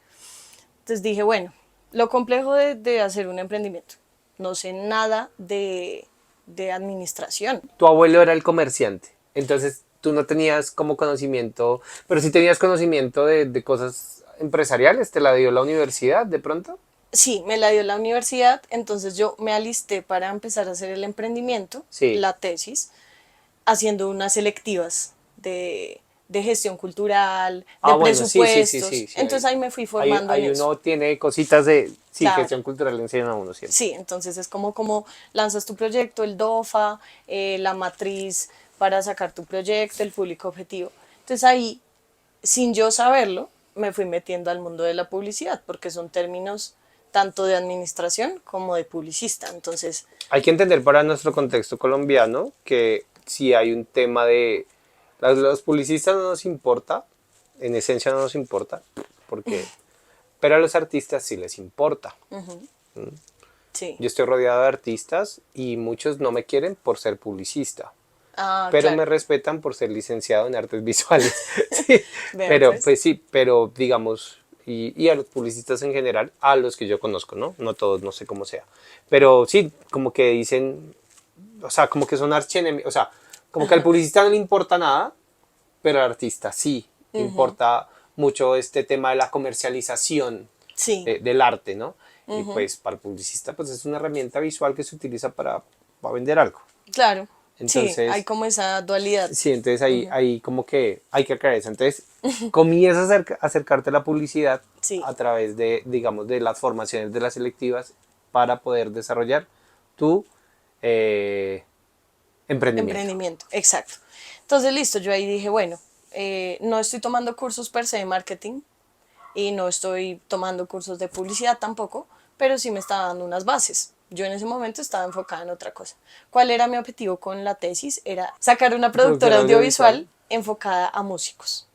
Entonces dije, bueno, lo complejo de hacer un emprendimiento. No sé nada de administración. tu abuelo era el comerciante. Entonces, tú no tenías como conocimiento, pero sí tenías conocimiento de cosas empresariales. ¿Te la dio la universidad de pronto? Sí, me la dio la universidad, entonces yo me alisté para empezar a hacer el emprendimiento, Sí. la tesis, haciendo unas selectivas de gestión cultural, de Bueno, sí. presupuestos. Sí, Entonces ahí me fui Ahí, formando en ahí eso. uno tiene cositas de, sí, Claro. gestión cultural le enseñan a uno siempre. Sí, entonces es como lanzas tu proyecto, el DOFA, la matriz para sacar tu proyecto, el público objetivo. Entonces ahí, sin yo saberlo, me fui metiendo al mundo de la publicidad, porque son términos tanto de administración como de publicista. Entonces, Hay que entender para nuestro contexto colombiano que si hay un tema de... Los publicistas no nos importa, en esencia no nos importa, porque, pero a los artistas sí les importa. sí. Yo estoy rodeado de artistas y muchos no me quieren por ser publicista, Ah, pero claro. me respetan por ser licenciado en artes visuales. Sí, Vea, pero pues. pues sí, pero digamos, y a los publicistas en general, a los que yo conozco, ¿no? No todos, no sé cómo sea. Pero sí, como que dicen, o sea, como que son archienemigos, o sea, como que al publicista no le importa nada, pero al artista sí importa mucho este tema de la comercialización Sí, del arte, ¿no? Y pues para el publicista pues es una herramienta visual que se utiliza para vender algo. claro. Sí, Entonces, hay como esa dualidad. sí, entonces ahí como que hay que aclarar eso. Entonces, comienzas a acercarte a la publicidad Sí. a través de, digamos, de las formaciones de las selectivas para poder desarrollar tu emprendimiento. Emprendimiento, exacto. Entonces, listo, yo ahí dije, bueno, no estoy tomando cursos per se de marketing y no estoy tomando cursos de publicidad tampoco, pero sí me estaba dando unas bases. Yo en ese momento estaba enfocada en otra cosa. ¿Cuál era mi objetivo con la tesis? Era sacar una productora audiovisual enfocada a músicos.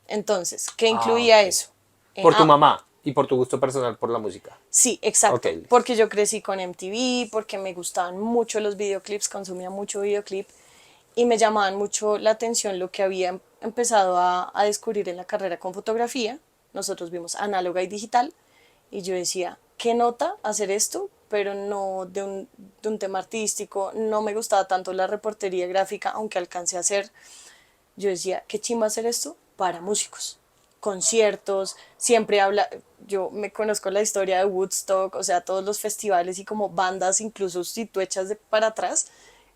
Entonces, ¿qué incluía Ok. eso? Por tu mamá y por tu gusto personal por la música. Sí, exacto. Ok, listo. Porque yo crecí con MTV, porque me gustaban mucho los videoclips, consumía mucho videoclip y me llamaban mucho la atención lo que había empezado a descubrir en la carrera con fotografía. Nosotros vimos análoga y digital y yo decía, qué nota hacer esto, pero no de un tema artístico. No me gustaba tanto la reportería gráfica, aunque alcancé a hacer. Yo decía, qué chimba hacer esto para músicos, conciertos, siempre habla, yo me conozco la historia de Woodstock, o sea, todos los festivales y como bandas, incluso si tú echas para atrás,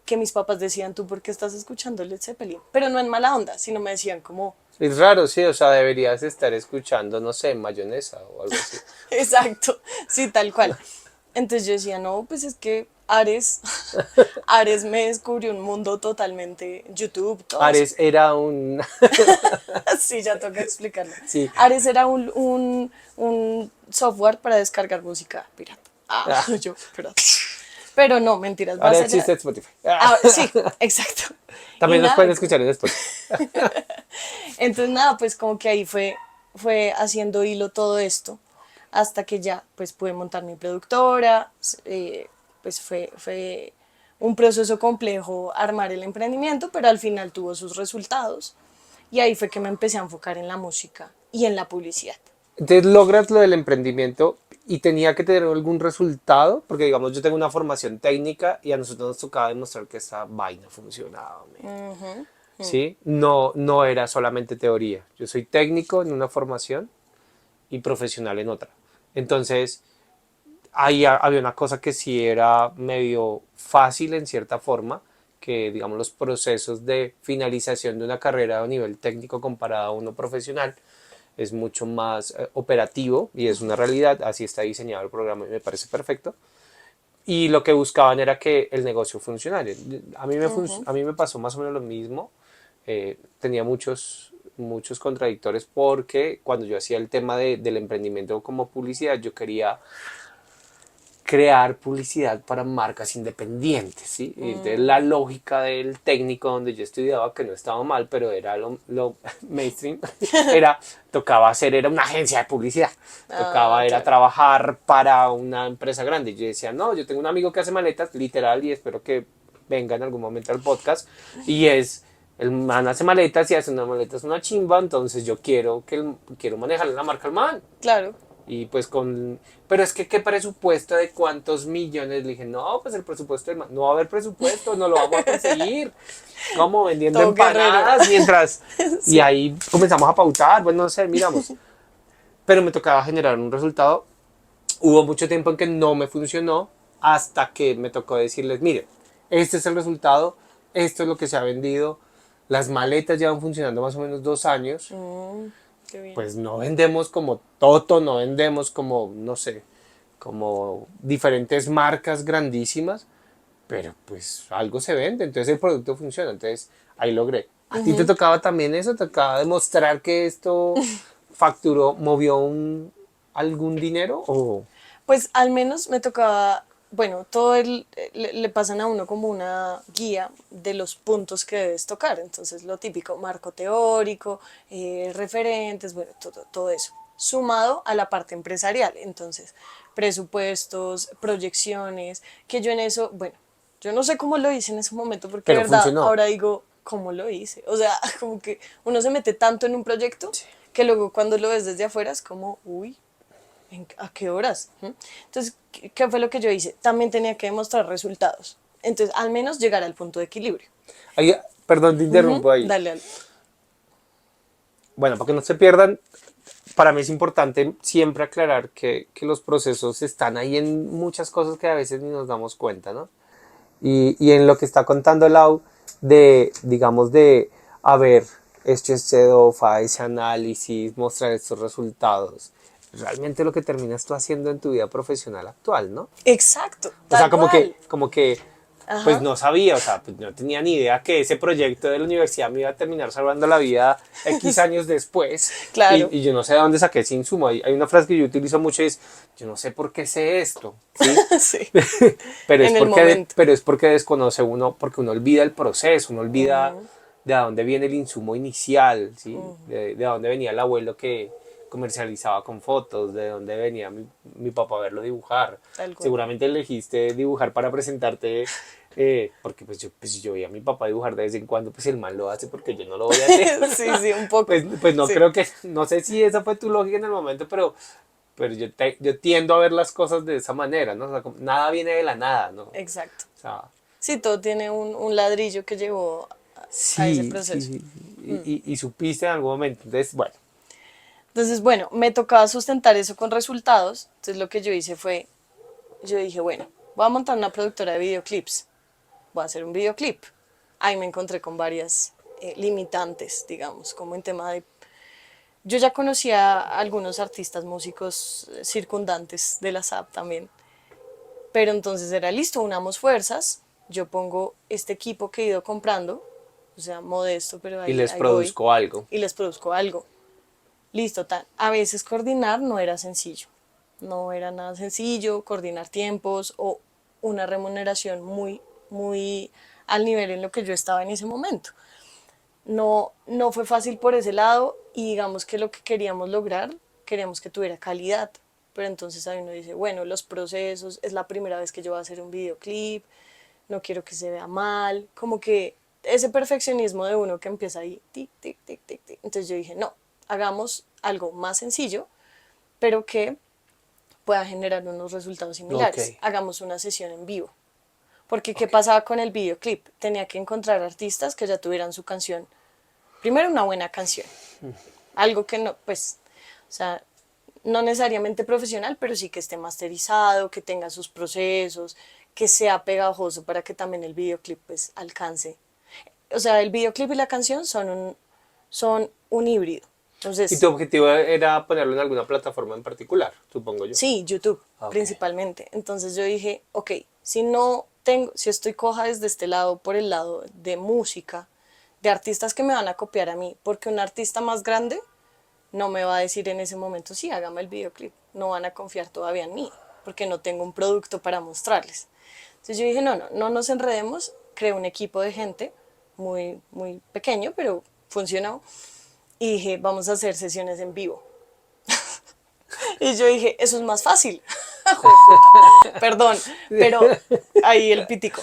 que mis papás decían, ¿tú por qué estás escuchando Led Zeppelin? Pero no en mala onda, sino me decían como, Es raro, sí, o sea, deberías estar escuchando, no sé, mayonesa o algo así. exacto, sí, tal cual. Entonces yo decía, no, pues es que Ares me descubrió un mundo totalmente, YouTube, todo eso. Ares era un... Sí, ya toca explicarlo. Sí. Ares era un software para descargar música pirata. Yo, pirata. Pero no, mentiras. Ahora Más existe allá. Spotify. Sí, exacto. También Y nos nada, pueden escuchar en Spotify. entonces nada, pues como que ahí fue haciendo hilo todo esto hasta que ya pues pude montar mi productora, pues fue un proceso complejo armar el emprendimiento, pero al final tuvo sus resultados y ahí fue que me empecé a enfocar en la música y en la publicidad. Entonces logras lo del emprendimiento y tenía que tener algún resultado, porque digamos yo tengo una formación técnica y a nosotros nos tocaba demostrar que esa vaina funcionaba. Ujú. ¿Sí? No, no era solamente teoría. Yo soy técnico en una formación y profesional en otra. Entonces, ahí había una cosa que sí era medio fácil en cierta forma, que digamos los procesos de finalización de una carrera a nivel técnico comparado a uno profesional es mucho más operativo y es una realidad, así está diseñado el programa y me parece perfecto. Y lo que buscaban era que el negocio funcionara. A mí me pasó más o menos lo mismo. Tenía muchos contradictores porque cuando yo hacía el tema del emprendimiento como publicidad, yo quería crear publicidad para marcas independientes, ¿sí? Y entonces la lógica del técnico donde yo estudiaba, que no estaba mal, pero era lo mainstream, era una agencia de publicidad, Ah, era claro. trabajar para una empresa grande. Yo decía, no, yo tengo un amigo que hace maletas, literal, y espero que venga en algún momento al podcast, y el man hace maletas y hace una maleta, es una chimba, entonces yo quiero manejar la marca al man. Claro. Y pues pero es que qué presupuesto de cuántos millones. Le dije, no, pues el presupuesto no va a haber presupuesto, no lo vamos a conseguir. Como vendiendo Todo guerrero. empanadas mientras. Y Sí. ahí comenzamos a pautar, bueno, no sé, miramos. Pero me tocaba generar un resultado. Hubo mucho tiempo en que no me funcionó hasta que me tocó decirles, mire, este es el resultado, esto es lo que se ha vendido, las maletas llevan funcionando más o menos 2 años, Mm, qué bien. pues no vendemos como Toto, no vendemos como, no sé, como diferentes marcas grandísimas, pero pues algo se vende, entonces el producto funciona, entonces ahí logré. ¿A ti te Ujú. tocaba también eso? ¿Te tocaba demostrar que esto facturó, movió algún dinero? ¿O Pues al menos me tocaba, bueno, le pasan a uno como una guía de los puntos que debes tocar. Entonces, lo típico, marco teórico, referentes, bueno, todo eso. Sumado a la parte empresarial. Entonces, presupuestos, proyecciones, que yo en eso, bueno, yo no sé cómo lo hice en ese momento, porque de pero verdad funcionó? ahora digo, ¿cómo lo hice? O sea, como que uno se mete tanto en un proyecto que luego cuando lo ves desde afuera es como, uy, ¿a qué horas? ¿Mm? Entonces, ¿qué fue lo que yo hice? También tenía que demostrar resultados. Entonces, al menos llegar al punto de equilibrio. Ahí, perdón, te Ujú. interrumpo ahí. Dale, dale. Bueno, para que no se pierdan, para mí es importante siempre aclarar que los procesos están ahí en muchas cosas que a veces ni nos damos cuenta, ¿no? Y en lo que está contando Lau digamos, de haber hecho ese DOFA, ese análisis, mostrar estos resultados, realmente lo que terminas tú haciendo en tu vida profesional actual, ¿no? Exacto, O sea, tal cual. como que, pues Ajá. no sabía, o sea, pues no tenía ni idea que ese proyecto de la universidad me iba a terminar salvando la vida X años después. Claro. Y yo no sé de dónde saqué ese insumo. Hay una frase que yo utilizo mucho y es, yo no sé por qué sé esto, ¿sí? Sí. Pero En el momento. pero es porque desconoce uno, porque uno olvida el proceso, uno olvida Ujú, de dónde viene el insumo inicial, ¿sí? ujú, De dónde venía el abuelo que comercializaba con fotos, de dónde venía mi papá a verlo dibujar. tal cual. Seguramente elegiste dibujar para presentarte, porque pues si yo veía a mi papá dibujar de vez en cuando, pues el mal lo hace porque yo no lo voy a hacer. Sí, sí, un poco. Pues no Sí, creo que, no sé si esa fue tu lógica en el momento, pero yo tiendo a ver las cosas de esa manera, ¿no? O sea, nada viene de la nada, ¿no? O exacto. sea, Sí, todo tiene un ladrillo que llevó a ese sí, sí, proceso. sí. Y supiste en algún momento. Entonces, bueno, Entonces, bueno, me tocaba sustentar eso con resultados. Entonces, lo que yo hice fue, yo dije, bueno, voy a montar una productora de videoclips. Voy a hacer un videoclip. Ahí me encontré con varias limitantes, digamos, como en tema de... Yo ya conocía a algunos artistas músicos circundantes de la SAP también, pero entonces era listo, unamos fuerzas, yo pongo este equipo que he ido comprando, o sea, modesto, pero y ahí, les ahí voy, produzco algo. y les produzco algo. Listo, tan. A veces coordinar no era sencillo, no era nada sencillo, coordinar tiempos o una remuneración muy al nivel en lo que yo estaba en ese momento. No, no fue fácil por ese lado y digamos que lo que queríamos lograr, queríamos que tuviera calidad. Pero entonces ahí uno dice, bueno, los procesos, es la primera vez que yo voy a hacer un videoclip, no quiero que se vea mal, como que ese perfeccionismo de uno que empieza ahí, tic, tic, tic, tic, tic. Entonces yo dije, no, hagamos algo más sencillo, pero que pueda generar unos resultados similares. Ok. Hagamos una sesión en vivo. Porque ¿qué pasaba con el videoclip? Tenía que encontrar artistas que ya tuvieran su canción. Primero, una buena canción. Algo que no, pues, o sea, no necesariamente profesional, pero sí que esté masterizado, que tenga sus procesos, que sea pegajoso para que también el videoclip pues alcance. O sea, el videoclip y la canción son un híbrido. ¿Y tu Entonces, objetivo era ponerlo en alguna plataforma en particular, supongo yo? sí, YouTube Ok. principalmente. Entonces yo dije, ok, si no tengo, si estoy coja desde este lado, por el lado de música, de artistas que me van a copiar a mí, porque un artista más grande no me va a decir en ese momento, sí, hágame el videoclip. No van a confiar todavía en mí, porque no tengo un producto para mostrarles. Entonces yo dije, no nos enredemos. Creé un equipo de gente muy, muy pequeño, pero funcionó. Y dije, vamos a hacer sesiones en vivo. Y yo dije, eso es más fácil. Perdón, pero ahí el pitico.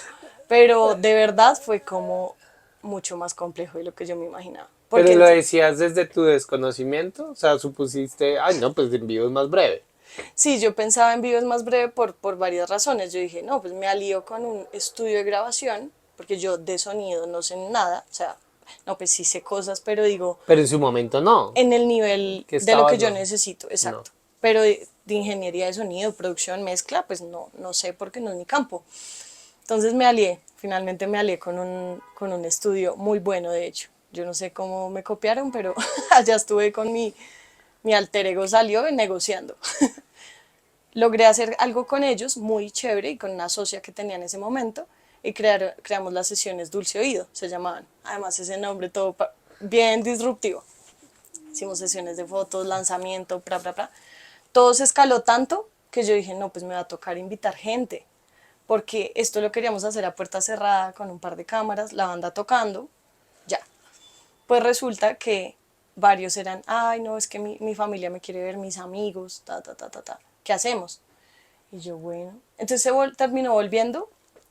Pero de verdad fue como mucho más complejo de lo que yo me imaginaba. Porque ¿Pero lo decías desde tu desconocimiento? O sea, supusiste, ay, no, pues en vivo es más breve. sí, yo pensaba en vivo es más breve por varias razones. Yo dije, no, pues me alío con un estudio de grabación, porque yo de sonido no sé nada. O sea, no, pues sí sé cosas, pero digo, Pero en su momento no. en el nivel Que de lo que estabas, yo no. necesito, No. exacto. Pero de ingeniería de sonido, producción, mezcla, pues no sé porque no es mi campo. Entonces me alié, finalmente me alié con un estudio muy bueno, de hecho. Yo no sé cómo me copiaron, pero allá estuve con mi alter ego, salió negociando. Logré hacer algo con ellos muy chévere y con una socia que tenía en ese momento y creamos las sesiones Dulce Oído, se llamaban. Además ese nombre todo bien disruptivo. Hicimos sesiones de fotos, lanzamiento, bla, bla, bla. Todo se escaló tanto que yo dije, no, pues me va a tocar invitar gente, porque esto lo queríamos hacer a puerta cerrada con un par de cámaras, la banda tocando, ya. Pues resulta que varios eran, ay, no, es que mi familia me quiere ver, mis amigos, ta. ¿Qué hacemos? Y yo, bueno. Entonces terminó volviendo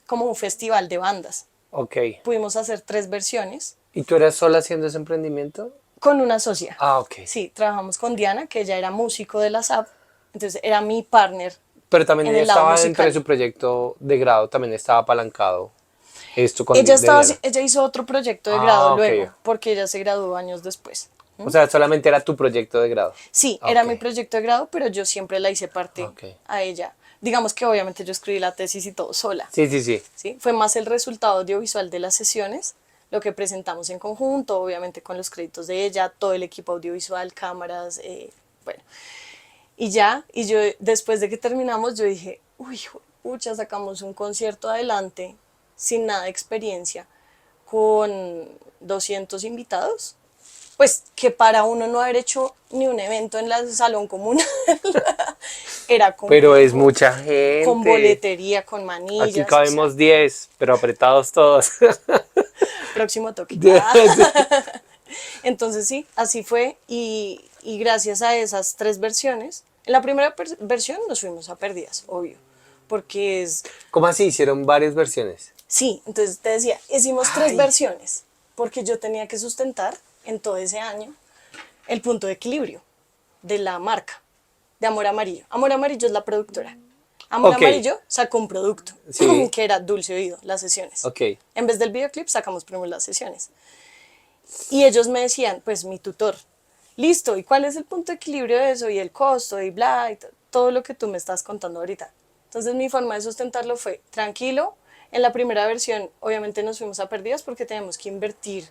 como un festival de bandas. Ok. Pudimos hacer 3 versiones ¿Y tú eras sola haciendo ese emprendimiento? con una socia. Ah, ok. Sí, trabajamos con Diana, que ella era músico de la SAP, entonces era mi partner Pero también en ella el lado estaba dentro de musical. su proyecto de grado, también estaba apalancado esto con de Diana. Ella hizo otro proyecto de grado Ah, ok. luego, porque ella se graduó años después. O sea, solamente era tu proyecto de grado. Sí, Ah, era ok. mi proyecto de grado, pero yo siempre la hice parte Ok. a ella. Digamos que obviamente yo escribí la tesis y todo sola. Sí, sí, sí. ¿Sí? Fue más el resultado audiovisual de las sesiones, lo que presentamos en conjunto, obviamente con los créditos de ella, todo el equipo audiovisual, cámaras, bueno. Y ya, y yo después de que terminamos, yo dije, uy, pucha, sacamos un concierto adelante, sin nada de experiencia, con 200 invitados. Pues que para uno no haber hecho ni un evento en la salón comunal era Pero es complejo, mucha con gente. boletería, con Aquí manillas, o sea, cabemos 10, pero apretados todos. próximo toque. Entonces sí, así fue y gracias a esas 3 versiones, en la primera versión nos fuimos a pérdidas, obvio, porque es, ¿Cómo así? Hicieron varias versiones. sí, entonces te decía, hicimos tres Ay, versiones, porque yo tenía que sustentar en todo ese año el punto de equilibrio de la marca, de Amor Amarillo. Amor Amarillo es la productora. Amor ok, Amarillo sacó un producto, sí, que era Dulce Oído, las sesiones. ok. En vez del videoclip sacamos primero las sesiones. Y ellos me decían, pues mi tutor, listo, ¿y cuál es el punto de equilibrio de eso? Y el costo, y bla, y todo lo que tú me estás contando ahorita. Entonces mi forma de sustentarlo fue, tranquilo, en la primera versión obviamente nos fuimos a pérdidas porque tenemos que invertir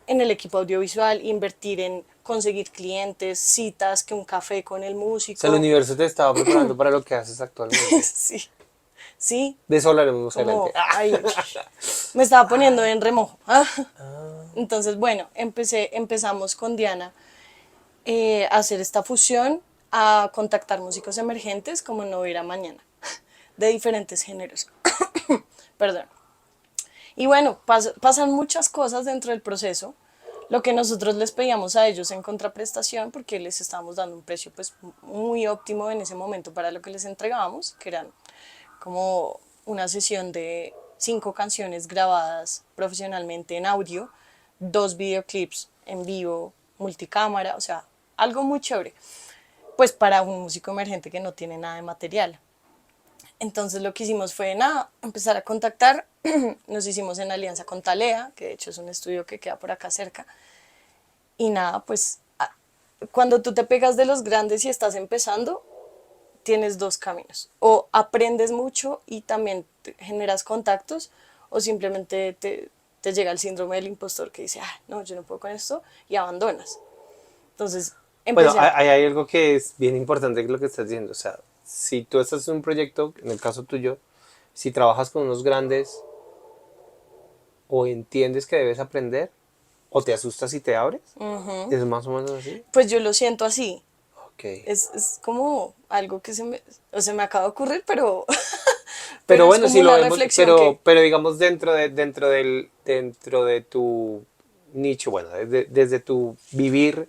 en el equipo audiovisual, invertir en conseguir clientes, citas, que un café con el O sea, el músico. universo te estaba preparando para lo que haces actualmente. Sí, sí, De eso hablaremos más adelante. como ahí me estaba poniendo en remojo. Entonces, bueno, empezamos con Diana a hacer esta fusión, a contactar músicos emergentes como no hubiera mañana, de diferentes géneros. Perdón. Y bueno, pasan muchas cosas dentro del proceso. Lo que nosotros les pedíamos a ellos en contraprestación, porque les estábamos dando un precio pues muy óptimo en ese momento para lo que les entregábamos, que eran como una sesión de 5 canciones grabadas profesionalmente en audio, 2 videoclips en vivo, multicámara, o sea, algo muy chévere. pues para un músico emergente que no tiene nada de material. Entonces lo que hicimos fue nada, empezar a contactar, nos hicimos en alianza con Talea, que de hecho es un estudio que queda por acá cerca, y nada, pues cuando tú te pegas de los grandes y estás empezando, tienes dos caminos, o aprendes mucho y también generas contactos, o simplemente te llega el síndrome del impostor que dice, ah, no, yo no puedo con esto, y abandonas. Entonces Bueno, empecé a... hay algo que es bien importante que es lo que estás diciendo. O sea, si tú estás en un proyecto, en el caso tuyo, si trabajas con unos grandes, o entiendes que debes aprender, o te asustas y te abres. ¿Es más o menos así? Pues yo lo siento así. Ok. Es como algo que se me acaba de ocurrir, pero, pero Pero es bueno, como si lo una vemos, reflexión que... pero digamos dentro de tu nicho, bueno, desde tu vivir,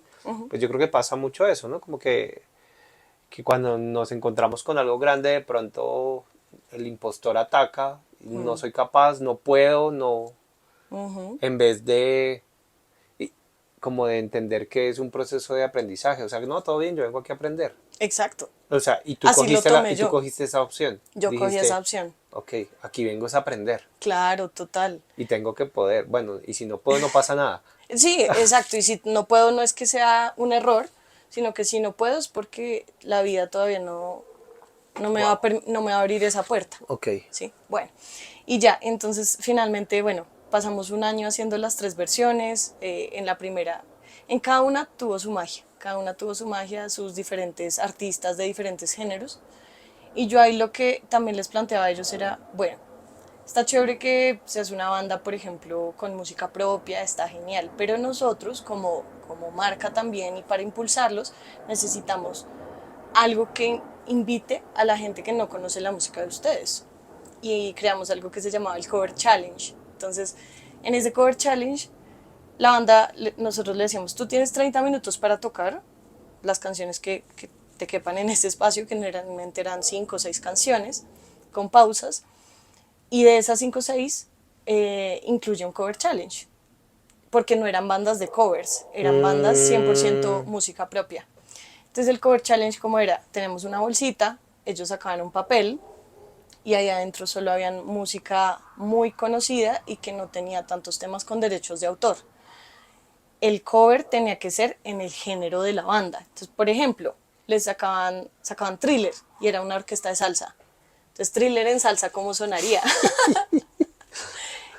pues yo creo que pasa mucho eso, ¿no? Como que cuando nos encontramos con algo grande, de pronto el impostor ataca, no soy capaz, no puedo, no, en vez de y- como de entender que es un proceso de aprendizaje, o sea, no, todo bien, yo vengo aquí a aprender. Exacto. O sea, y tú Así lo cogiste tomé y tú yo. cogiste esa opción. Yo cogí esa Dijiste, opción. ok, aquí vengo es a aprender Claro, total. y tengo que poder. Bueno, y si no puedo, no pasa nada. Sí, exacto. Y si no puedo, no es que sea un error, sino que si no puedo es porque la vida todavía Wow. no me va a abrir esa puerta. Ok. Sí, bueno. Y ya, entonces finalmente, bueno, pasamos un año haciendo las tres versiones. En la primera, en cada una tuvo su magia. Cada una tuvo su magia, sus diferentes artistas de diferentes géneros. Y yo ahí lo que también les planteaba a ellos era, bueno, está chévere que seas una banda, por ejemplo, con música propia, está genial, pero nosotros como marca también y para impulsarlos necesitamos algo que invite a la gente que no conoce la música de ustedes. Y creamos algo que se llamaba el Cover Challenge. Entonces, en ese Cover Challenge, la banda, nosotros le decíamos, tú tienes 30 minutos para tocar las canciones que te quepan en ese espacio, que generalmente eran 5 o 6 canciones, con pausas, y de esas 5 o 6 incluye un Cover Challenge, porque no eran bandas de covers, eran bandas 100% Mm, música propia. Entonces el Cover Challenge, ¿cómo era? Tenemos una bolsita, ellos sacaban un papel y ahí adentro solo habían música muy conocida y que no tenía tantos temas con derechos de autor. El cover tenía que ser en el género de la banda. Entonces, por ejemplo, sacaban Thriller y era una orquesta de salsa. Entonces, Thriller en salsa, ¿cómo sonaría?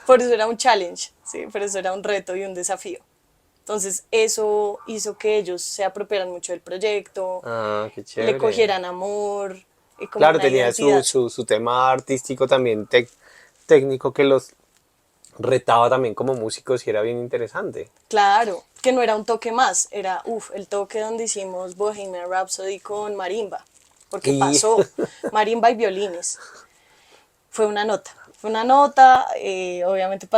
Por eso era un challenge, ¿sí? Por eso era un reto y un desafío. Entonces, eso hizo que ellos se apropiaran mucho del proyecto, ah, qué le chévere. cogieran amor y como Claro, una tenía su, identidad. su, su tema artístico también técnico que los retaba también como músicos y era bien interesante. Claro, que no era un toque más, era, el toque donde hicimos Bohemian Rhapsody con marimba, porque Y pasó, marimba y violines. Fue una nota, obviamente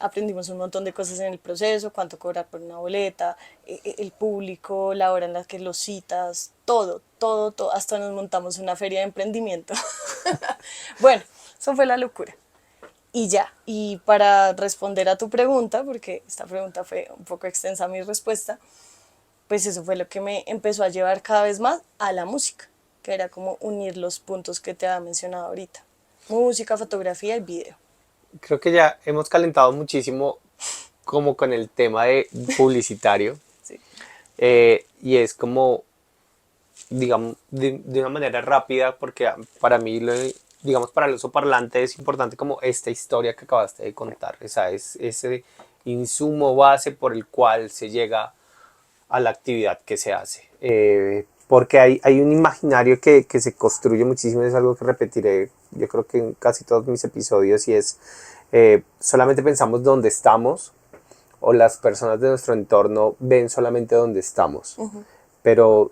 aprendimos un montón de cosas en el proceso, cuánto cobrar por una boleta, el público, la hora en la que los citas, todo, todo, todo, hasta nos montamos una feria de emprendimiento. Bueno, eso fue la locura. Y ya, y para responder a tu pregunta, porque esta pregunta fue un poco extensa mi respuesta, pues eso fue lo que me empezó a llevar cada vez más a la música, que era como unir los puntos que te había mencionado ahorita. Música, fotografía y video. creo que ya hemos calentado muchísimo como con el tema de publicitario. Sí. Y es como digamos, de una manera rápida, porque para mí, digamos, para el uso parlante es importante como esta historia que acabaste de contar, esa es ese insumo base por el cual se llega a la actividad que se hace. Porque hay un imaginario que se construye muchísimo, es algo que repetiré yo creo que en casi todos mis episodios, y es solamente pensamos dónde estamos, o las personas de nuestro entorno ven solamente dónde estamos, pero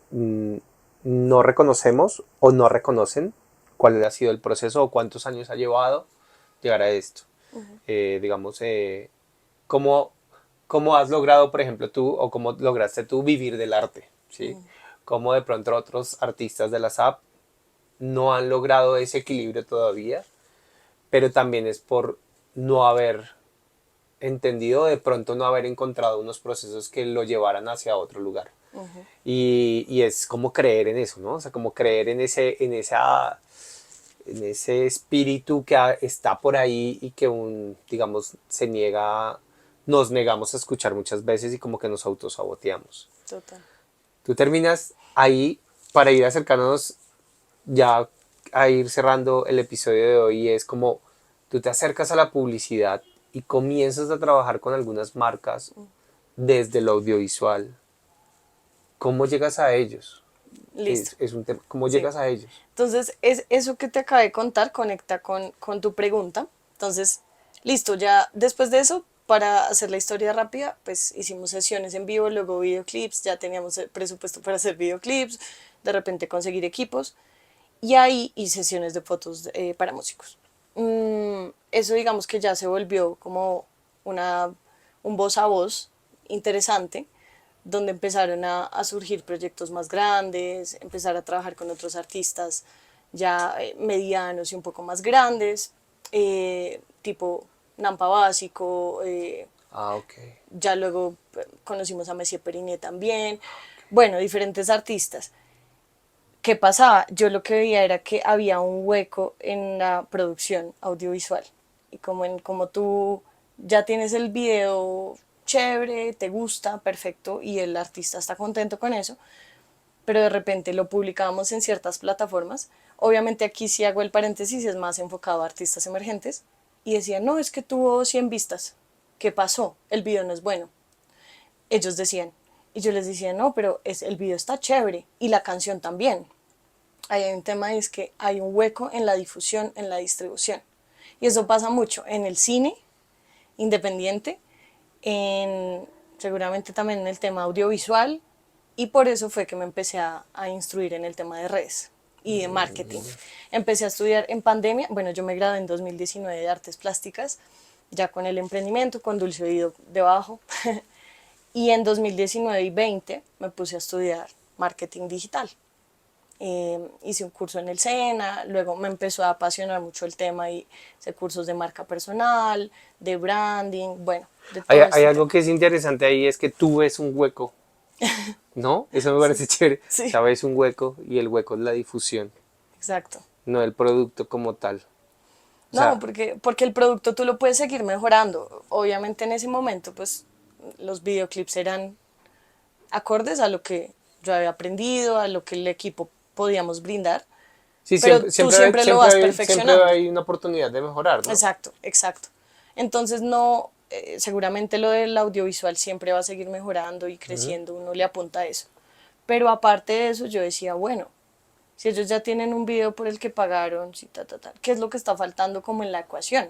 no reconocemos o no reconocen cuál ha sido el proceso o cuántos años ha llevado llegar a esto. Digamos, cómo, cómo has logrado, por ejemplo, tú o cómo lograste tú vivir del arte, ¿sí? Cómo de pronto otros artistas de la SAP no han logrado ese equilibrio todavía, pero también es por no haber entendido, de pronto no haber encontrado unos procesos que lo llevaran hacia otro lugar. Y es como creer en eso, ¿no? O sea, como creer en ese espíritu que está por ahí y que digamos, nos negamos a escuchar muchas veces y como que nos autosaboteamos. Total. Tú terminas ahí para ir acercándonos ya a ir cerrando el episodio de hoy. Es como tú te acercas a la publicidad y comienzas a trabajar con algunas marcas desde lo audiovisual. ¿Cómo llegas a ellos? Listo. Es un tema. ¿Cómo Sí. llegas a ellos? Entonces, eso que te acabé de contar conecta con tu pregunta. Entonces, listo, ya después de eso, para hacer la historia rápida, pues hicimos sesiones en vivo, luego videoclips, ya teníamos el presupuesto para hacer videoclips, de repente conseguir equipos, y ahí y sesiones de fotos para músicos. Eso digamos que ya se volvió como un voz a voz interesante, donde empezaron a surgir proyectos más grandes, empezar a trabajar con otros artistas ya medianos y un poco más grandes, tipo Nampa Básico, Ok. ya luego conocimos a Messier Periné también, bueno, diferentes artistas. ¿Qué pasaba? Yo lo que veía era que había un hueco en la producción audiovisual. Y como tú ya tienes el video chévere, te gusta, perfecto, y el artista está contento con eso, pero de repente lo publicábamos en ciertas plataformas. Obviamente aquí sí hago el paréntesis, es más enfocado a artistas emergentes. Y decían, no, es que tuvo 100 vistas. ¿Qué pasó? El video no es bueno. Ellos decían. Y yo les decía, no, pero el video está chévere y la canción también. Ahí hay un tema y es que hay un hueco en la difusión, en la distribución. Y eso pasa mucho en el cine independiente, seguramente también en el tema audiovisual, y por eso fue que me empecé a instruir en el tema de redes y de marketing. Empecé a estudiar en pandemia, bueno, yo me gradué en 2019 de artes plásticas, ya con el emprendimiento, con Dulce Oído debajo, y en 2019 y 20 me puse a estudiar marketing digital. Hice un curso en el SENA, luego me empezó a apasionar mucho el tema y hice cursos de marca personal, de branding, bueno, de todo Hay este algo tema. que es interesante ahí, es que tú ves un hueco, ¿no? Eso me parece chévere. O Sí, sea, ves un hueco y el hueco es la difusión, exacto. no el producto como tal. O No, sea, porque el producto tú lo puedes seguir mejorando. Obviamente en ese momento, pues los videoclips eran acordes a lo que yo había aprendido, a lo que el equipo podíamos brindar, sí, pero tú siempre lo vas siempre perfeccionando. hay una oportunidad de mejorar, ¿no? Exacto, exacto. Entonces no, seguramente lo del audiovisual siempre va a seguir mejorando y creciendo, uno le apunta a eso. Pero aparte de eso, yo decía, bueno, si ellos ya tienen un video por el que pagaron, sí, ¿qué es lo que está faltando como en la ecuación?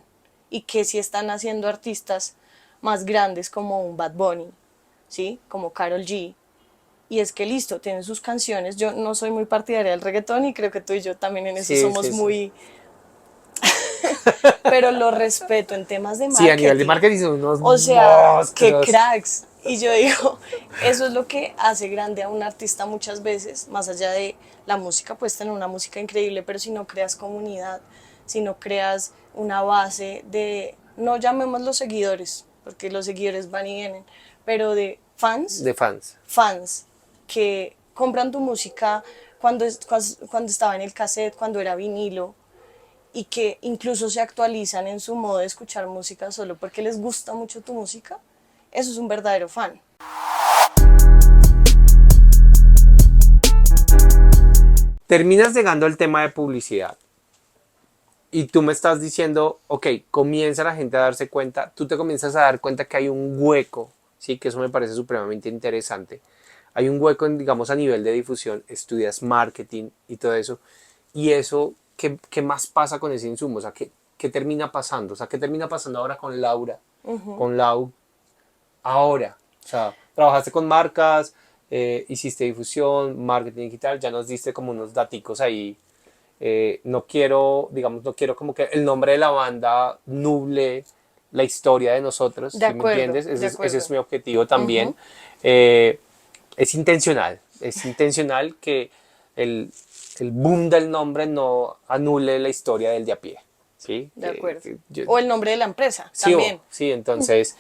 Y que si están haciendo artistas más grandes como un Bad Bunny, ¿sí? Como Karol G. Y es que listo, tienen sus canciones. Yo no soy muy partidaria del reggaetón y creo que tú y yo también en eso Sí, somos sí, sí. muy, pero lo respeto en temas de Sí, a nivel de marketing. marketing son unos O sea, qué monstruos. cracks. Y yo digo, eso es lo que hace grande a un artista muchas veces, más allá de la música, puedes tener una música increíble, pero si no creas comunidad, si no creas una base de, no llamémoslos seguidores, porque los seguidores van y vienen, pero de fans, De fans. fans que compran tu música cuando estaba en el cassette, cuando era vinilo, y que incluso se actualizan en su modo de escuchar música solo porque les gusta mucho tu música, eso es un verdadero fan. Terminas llegando al tema de publicidad y tú me estás diciendo, ok, comienza la gente a darse cuenta, tú te comienzas a dar cuenta que hay un hueco, sí, que eso me parece supremamente interesante. Hay un hueco, digamos, a nivel de difusión, estudias marketing y todo eso, y eso, ¿qué más pasa con ese insumo? O sea, ¿qué termina pasando? O sea, ¿qué termina pasando ahora con Laura? Con Lau ahora. O sea, trabajaste con marcas, hiciste difusión, marketing digital, ya nos diste como unos daticos ahí. No quiero, digamos, no quiero como que el nombre de la banda nuble la historia de nosotros, De ¿sí me acuerdo, entiendes? de Ese acuerdo. es mi objetivo también. Es intencional que el, el boom del nombre no anule la historia del de a pie, ¿sí? De acuerdo. O el nombre de la empresa, Sí, también. sí, entonces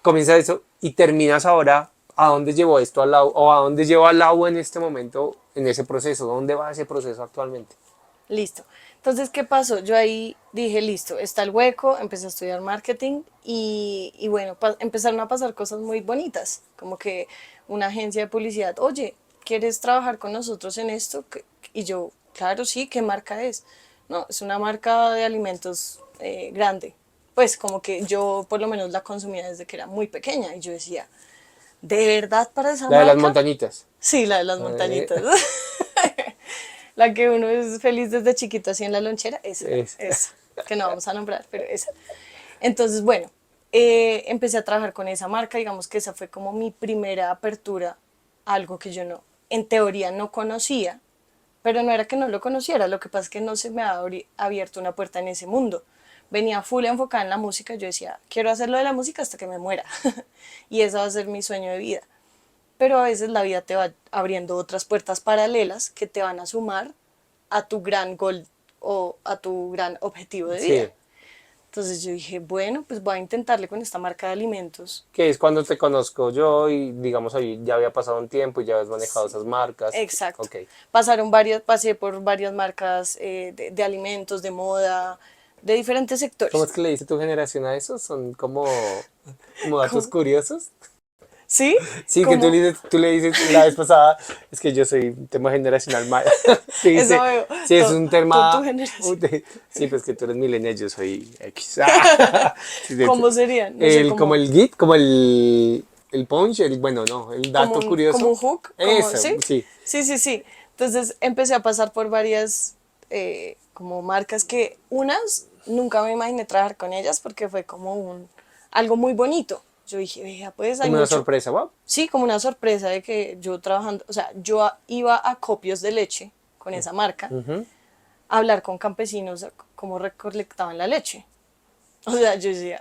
comienza eso y terminas ahora ¿A dónde llevó esto a Lau? ¿O a dónde lleva a Lau en este momento, en ese proceso? ¿Dónde va ese proceso actualmente? Listo. Entonces, ¿qué pasó? Yo ahí dije, listo, está el hueco, empecé a estudiar marketing y bueno, empezaron a pasar cosas muy bonitas, como que una agencia de publicidad, oye, ¿quieres trabajar con nosotros en esto? Y yo, claro, sí, ¿qué marca es? No, es una marca de alimentos grande. Pues como que yo por lo menos la consumía desde que era muy pequeña y yo decía, ¿de verdad para esa La de las marca? montañitas. Sí, la de las Eh, montañitas. La que uno es feliz desde chiquito así en la lonchera, es- esa, que no vamos a nombrar, pero esa. Entonces, bueno, empecé a trabajar con esa marca, digamos que esa fue como mi primera apertura a algo que yo no, en teoría no conocía, pero no era que no lo conociera, lo que pasa es que no se me ha abierto una puerta en ese mundo. Venía full enfocada en la música, yo decía, quiero hacer lo de la música hasta que me muera, y ese va a ser mi sueño de vida. Pero a veces la vida te va abriendo otras puertas paralelas que te van a sumar a tu gran gol o a tu gran objetivo de vida. sí, Entonces yo dije, bueno, pues voy a intentarle con esta marca de alimentos. que es cuando te conozco yo y digamos ahí ya había pasado un tiempo y ya habías manejado esas marcas. Exacto. Ok. Pasé por varias marcas de alimentos, de moda, de diferentes ¿Cómo sectores. es que le dice tu generación a eso? Son como datos ¿Cómo? curiosos. ¿Sí? Sí, que Como tú le dices la vez pasada, es que yo soy un tema generacional mal. Te eso dice, veo, sí, es un tu tema, generación. sí, pues que tú eres millennial, yo soy X. Sí, ¿Cómo serían? No sé, como el git, como el punch, bueno, no, el dato como curioso. un hook, como, Eso, ¿sí? sí. Sí, sí, sí. Entonces empecé a pasar por varias como marcas que unas nunca me imaginé trabajar con ellas porque fue como algo muy bonito. Yo dije, vea, pues hay Como una mucho, sorpresa, wow. sí, como una sorpresa de que yo trabajando, o sea, iba a copios de leche con esa marca a hablar con campesinos cómo recolectaban la leche. O sea, yo decía,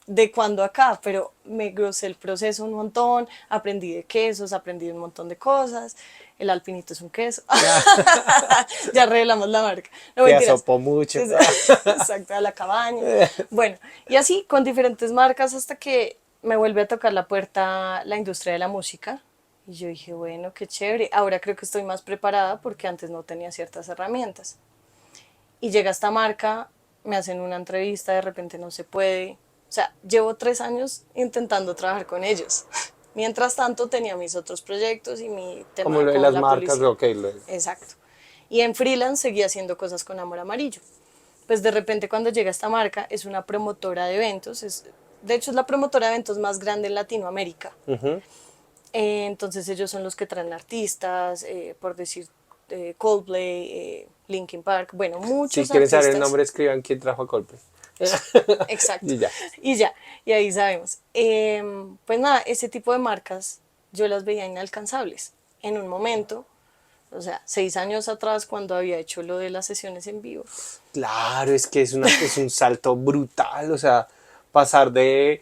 ¿de cuándo acá? Pero me gocé el proceso un montón, aprendí de quesos, aprendí un montón de cosas. El alpinito es un queso. Ya revelamos la marca. No Te mentiras. asopó mucho. Sí, sí. Exacto, a la cabaña. Bueno, y así con diferentes marcas hasta que me vuelve a tocar la puerta la industria de la música. Y yo dije, bueno, qué chévere. Ahora creo que estoy más preparada porque antes no tenía ciertas herramientas. Y llega esta marca, me hacen una entrevista, de repente no se puede. O sea, llevo 3 años intentando trabajar con ellos. Mientras tanto tenía mis otros proyectos y mi Como tema lo de con las la marcas, publicidad. ok. Exacto. Y en freelance seguía haciendo cosas con Amor Amarillo. Pues de repente cuando llega esta marca es una promotora de eventos, de hecho es la promotora de eventos más grande en Latinoamérica. Entonces ellos son los que traen artistas, por decir Coldplay, Linkin Park, bueno, Si muchos quieren saber el artistas. nombre, escriban quién trajo a Coldplay. Exacto. Y ya. Y ya, y ahí sabemos. Pues nada, ese tipo de marcas yo las veía inalcanzables. En un momento, o sea, 6 años atrás, cuando había hecho lo de las sesiones en vivo. Claro, es que es un salto brutal, o sea, pasar de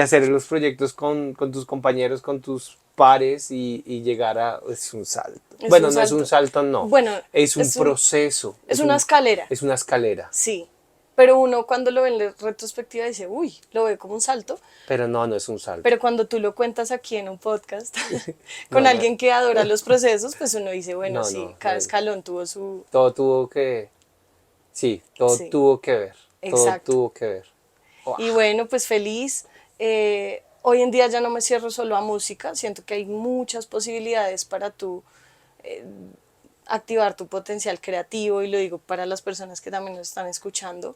hacer los proyectos con tus compañeros, con tus pares y llegar a... Es un salto. Es Bueno, un no es un salto. salto, no. Bueno, Es un proceso. es una escalera, Es una escalera. sí. Pero uno cuando lo ve en la retrospectiva dice, uy, lo ve como un salto. Pero no, no es un salto. Pero cuando tú lo cuentas aquí en un podcast No, con no. alguien que adora los procesos, pues uno dice, bueno, No, sí, no. cada escalón tuvo su... Todo tuvo que... Sí, todo Sí, tuvo que ver. Todo exacto. tuvo que ver. Wow. Y bueno, pues feliz. Hoy en día ya no me cierro solo a música, siento que hay muchas posibilidades para tú activar tu potencial creativo y lo digo para las personas que también nos están escuchando,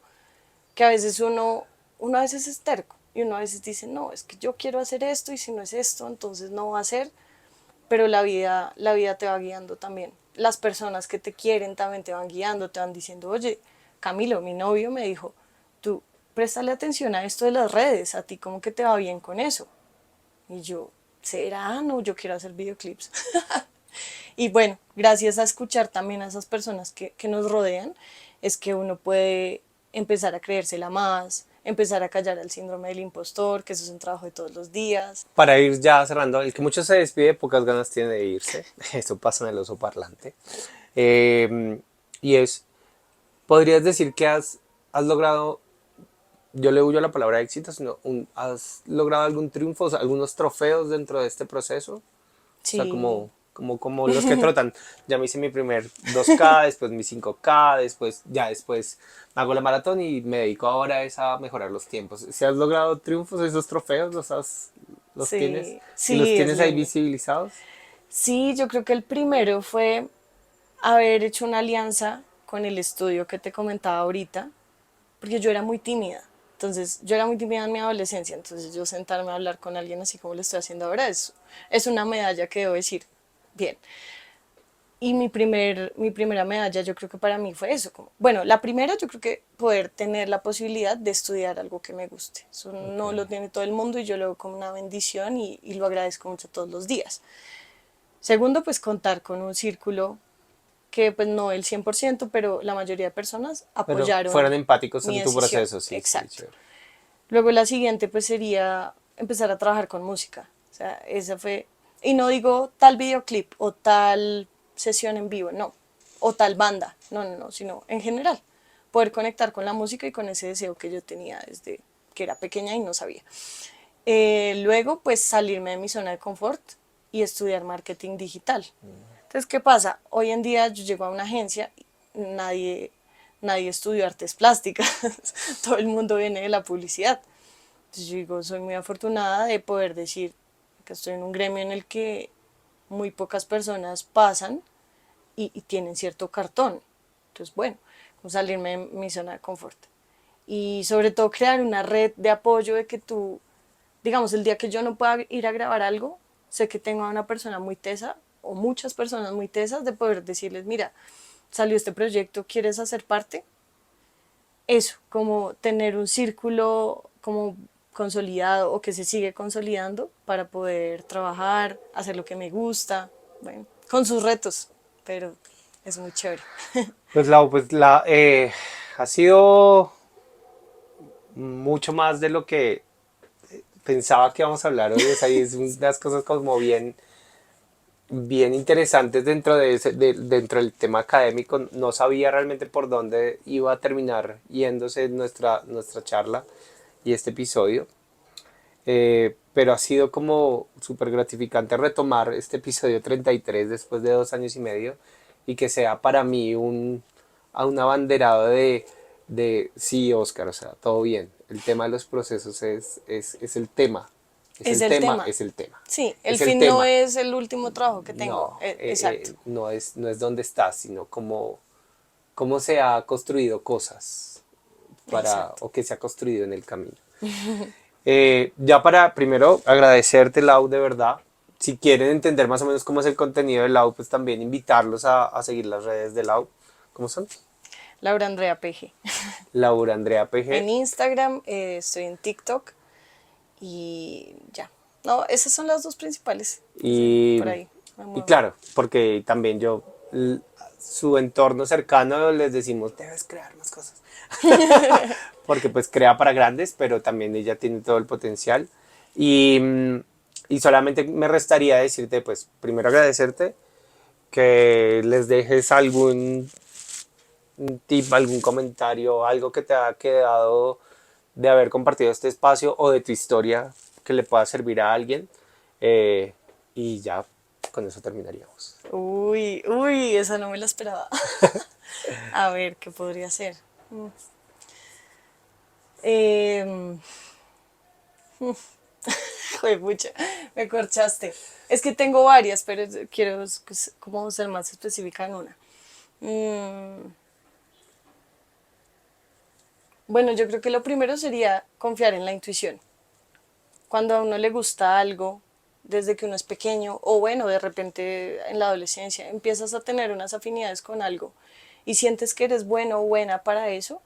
que a veces uno a veces es terco y uno a veces dice, no, es que yo quiero hacer esto y si no es esto, entonces no va a ser, pero la vida te va guiando también. Las personas que te quieren también te van guiando, te van diciendo, oye, Camilo, mi novio me dijo, tú préstale atención a esto de las redes, a ti como que te va bien con eso. Y yo, ¿será? No, yo quiero hacer videoclips. Y bueno, gracias a escuchar también a esas personas que nos rodean, es que uno puede empezar a creérsela más, empezar a callar el síndrome del impostor, que eso es un trabajo de todos los días. Para ir ya cerrando, el que mucho se despide, pocas ganas tiene de irse. Eso pasa en el oso parlante. Y es, podrías decir que has logrado yo le huyo a la palabra éxito, sino ¿has logrado algún triunfo, o sea, algunos trofeos dentro de este proceso? O sea, Sí, como los que trotan. Ya me hice mi primer 2K, después mi 5K, después me hago la maratón y me dedico ahora es a mejorar los tiempos. Si has logrado triunfos, esos trofeos, los tienes sí, y los sí, es tienes ahí lindo. visibilizados. Sí, yo creo que el primero fue haber hecho una alianza con el estudio que te comentaba ahorita, porque yo era muy tímida. Entonces, yo era muy tímida en mi adolescencia, entonces yo sentarme a hablar con alguien así como lo estoy haciendo ahora es una medalla que debo decir, bien. Y mi primera medalla yo creo que para mí fue eso. Como, bueno, la primera yo creo que poder tener la posibilidad de estudiar algo que me guste. Eso Ok. no lo tiene todo el mundo y yo lo veo como una bendición y lo agradezco mucho todos los días. Segundo, pues contar con un círculo que pues no el 100% pero la mayoría de personas Pero fueran apoyaron empáticos mi en tu decisión. proceso, sí, sí, Exacto. chévere. Luego la siguiente pues sería empezar a trabajar con música. O sea, esa fue, y no digo tal videoclip o tal sesión en vivo, no, o tal banda, no, no, no, sino en general, poder conectar con la música y con ese deseo que yo tenía desde que era pequeña y no sabía. Luego pues salirme de mi zona de confort y estudiar marketing digital. Entonces, ¿qué pasa? Hoy en día yo llego a una agencia, nadie, nadie estudió artes plásticas, todo el mundo viene de la publicidad. Entonces yo digo, soy muy afortunada de poder decir que estoy en un gremio en el que muy pocas personas pasan y tienen cierto cartón. Entonces, bueno, como salirme de mi zona de confort. Y sobre todo crear una red de apoyo de que tú, digamos, el día que yo no pueda ir a grabar algo, sé que tengo a una persona muy tesa o muchas personas muy tesas de poder decirles, mira, salió este proyecto, ¿quieres hacer parte? Eso, como tener un círculo como consolidado o que se sigue consolidando para poder trabajar, hacer lo que me gusta, bueno, con sus retos, pero es muy chévere. Pues ha sido mucho más de lo que pensaba que íbamos a hablar hoy. O sea, y es unas cosas como bien interesantes dentro del tema académico. No sabía realmente por dónde iba a terminar yéndose nuestra charla y este episodio. Pero ha sido como súper gratificante retomar este episodio 33 después de 2 años y medio y que sea para mí un abanderado de sí, Oscar, o sea, todo bien. El tema de los procesos es el tema. Es Es el el tema, tema. es el tema. Sí, el Es el fin no tema. es el último trabajo que tengo. No, Exacto. no es dónde estás, sino cómo se ha construido cosas Exacto. o que se ha construido en el camino. Ya para primero agradecerte, Lau, de verdad. Si quieren entender más o menos cómo es el contenido de Lau, pues también invitarlos a seguir las redes de Lau. ¿Cómo son? Laura Andrea PG. Laura Andrea PG. En Instagram, estoy en TikTok y ya. No, esas son las dos principales. Entonces, Y, por ahí me y muevo. claro, porque también su entorno cercano les decimos, debes crear más cosas. Porque pues crea para grandes, pero también ella tiene todo el potencial. Y, y solamente me restaría decirte, pues primero agradecerte, que les dejes algún un tip, algún comentario, algo que te ha quedado de haber compartido este espacio o de tu historia que le pueda servir a alguien. Eh, y ya con eso terminaríamos. Uy, uy, esa no me la esperaba. A ver, ¿qué podría ser? Eh, joder, pucha, me corchaste. Es que tengo varias, pero quiero pues, como ser más específica en una. Mm, bueno, yo creo que lo primero sería confiar en la intuición. Cuando a uno le gusta algo, desde que uno es pequeño, o bueno, de repente en la adolescencia, empiezas a tener unas afinidades con algo y sientes que eres bueno o buena para eso,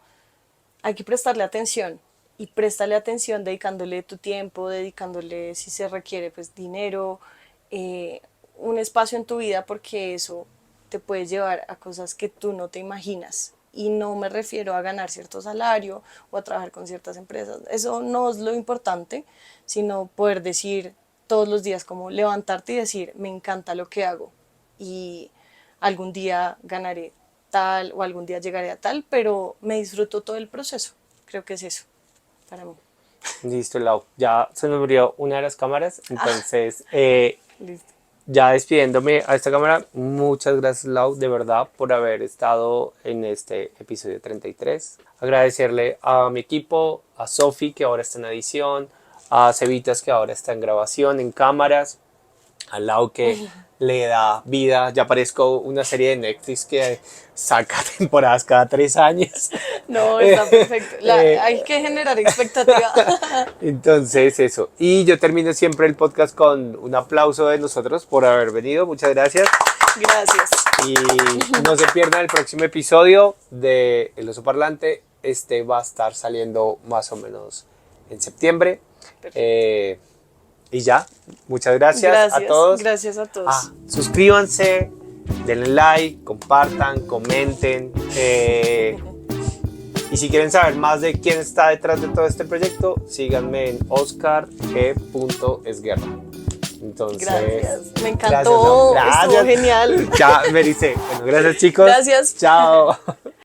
hay que prestarle atención y prestarle atención dedicándole tu tiempo, dedicándole si se requiere pues dinero, eh, un espacio en tu vida porque eso te puede llevar a cosas que tú no te imaginas. Y no me refiero a ganar cierto salario o a trabajar con ciertas empresas. Eso no es lo importante, sino poder decir todos los días como levantarte y decir, me encanta lo que hago y algún día ganaré tal o algún día llegaré a tal, pero me disfruto todo el proceso. Creo que es eso. para mí. Listo, Lau. Ya se nos murió una de las cámaras, entonces Listo. ya despidiéndome a esta cámara, muchas gracias, Lau, de verdad, por haber estado en este episodio 33. Agradecerle a mi equipo, a Sofi, que ahora está en edición, a Cevitas, que ahora está en grabación, en cámaras, a Lau, que le da vida. Ya parezco una serie de Netflix que saca temporadas cada 3 años. No, está perfecto. Hay que generar expectativa. Entonces, eso. Y yo termino siempre el podcast con un aplauso de nosotros por haber venido. Muchas gracias. Gracias. Y no se pierdan el próximo episodio de El Oso Parlante. Este va a estar saliendo más o menos en septiembre. Y ya, muchas gracias a todos. Gracias a todos. Suscríbanse, denle like, compartan, comenten. Y si quieren saber más de quién está detrás de todo este proyecto, síganme en oscar.g.esguerra. Entonces, gracias. Me encantó. Gracias. Estuvo genial. Ya, Merice. Bueno, gracias, chicos. Gracias. Chao.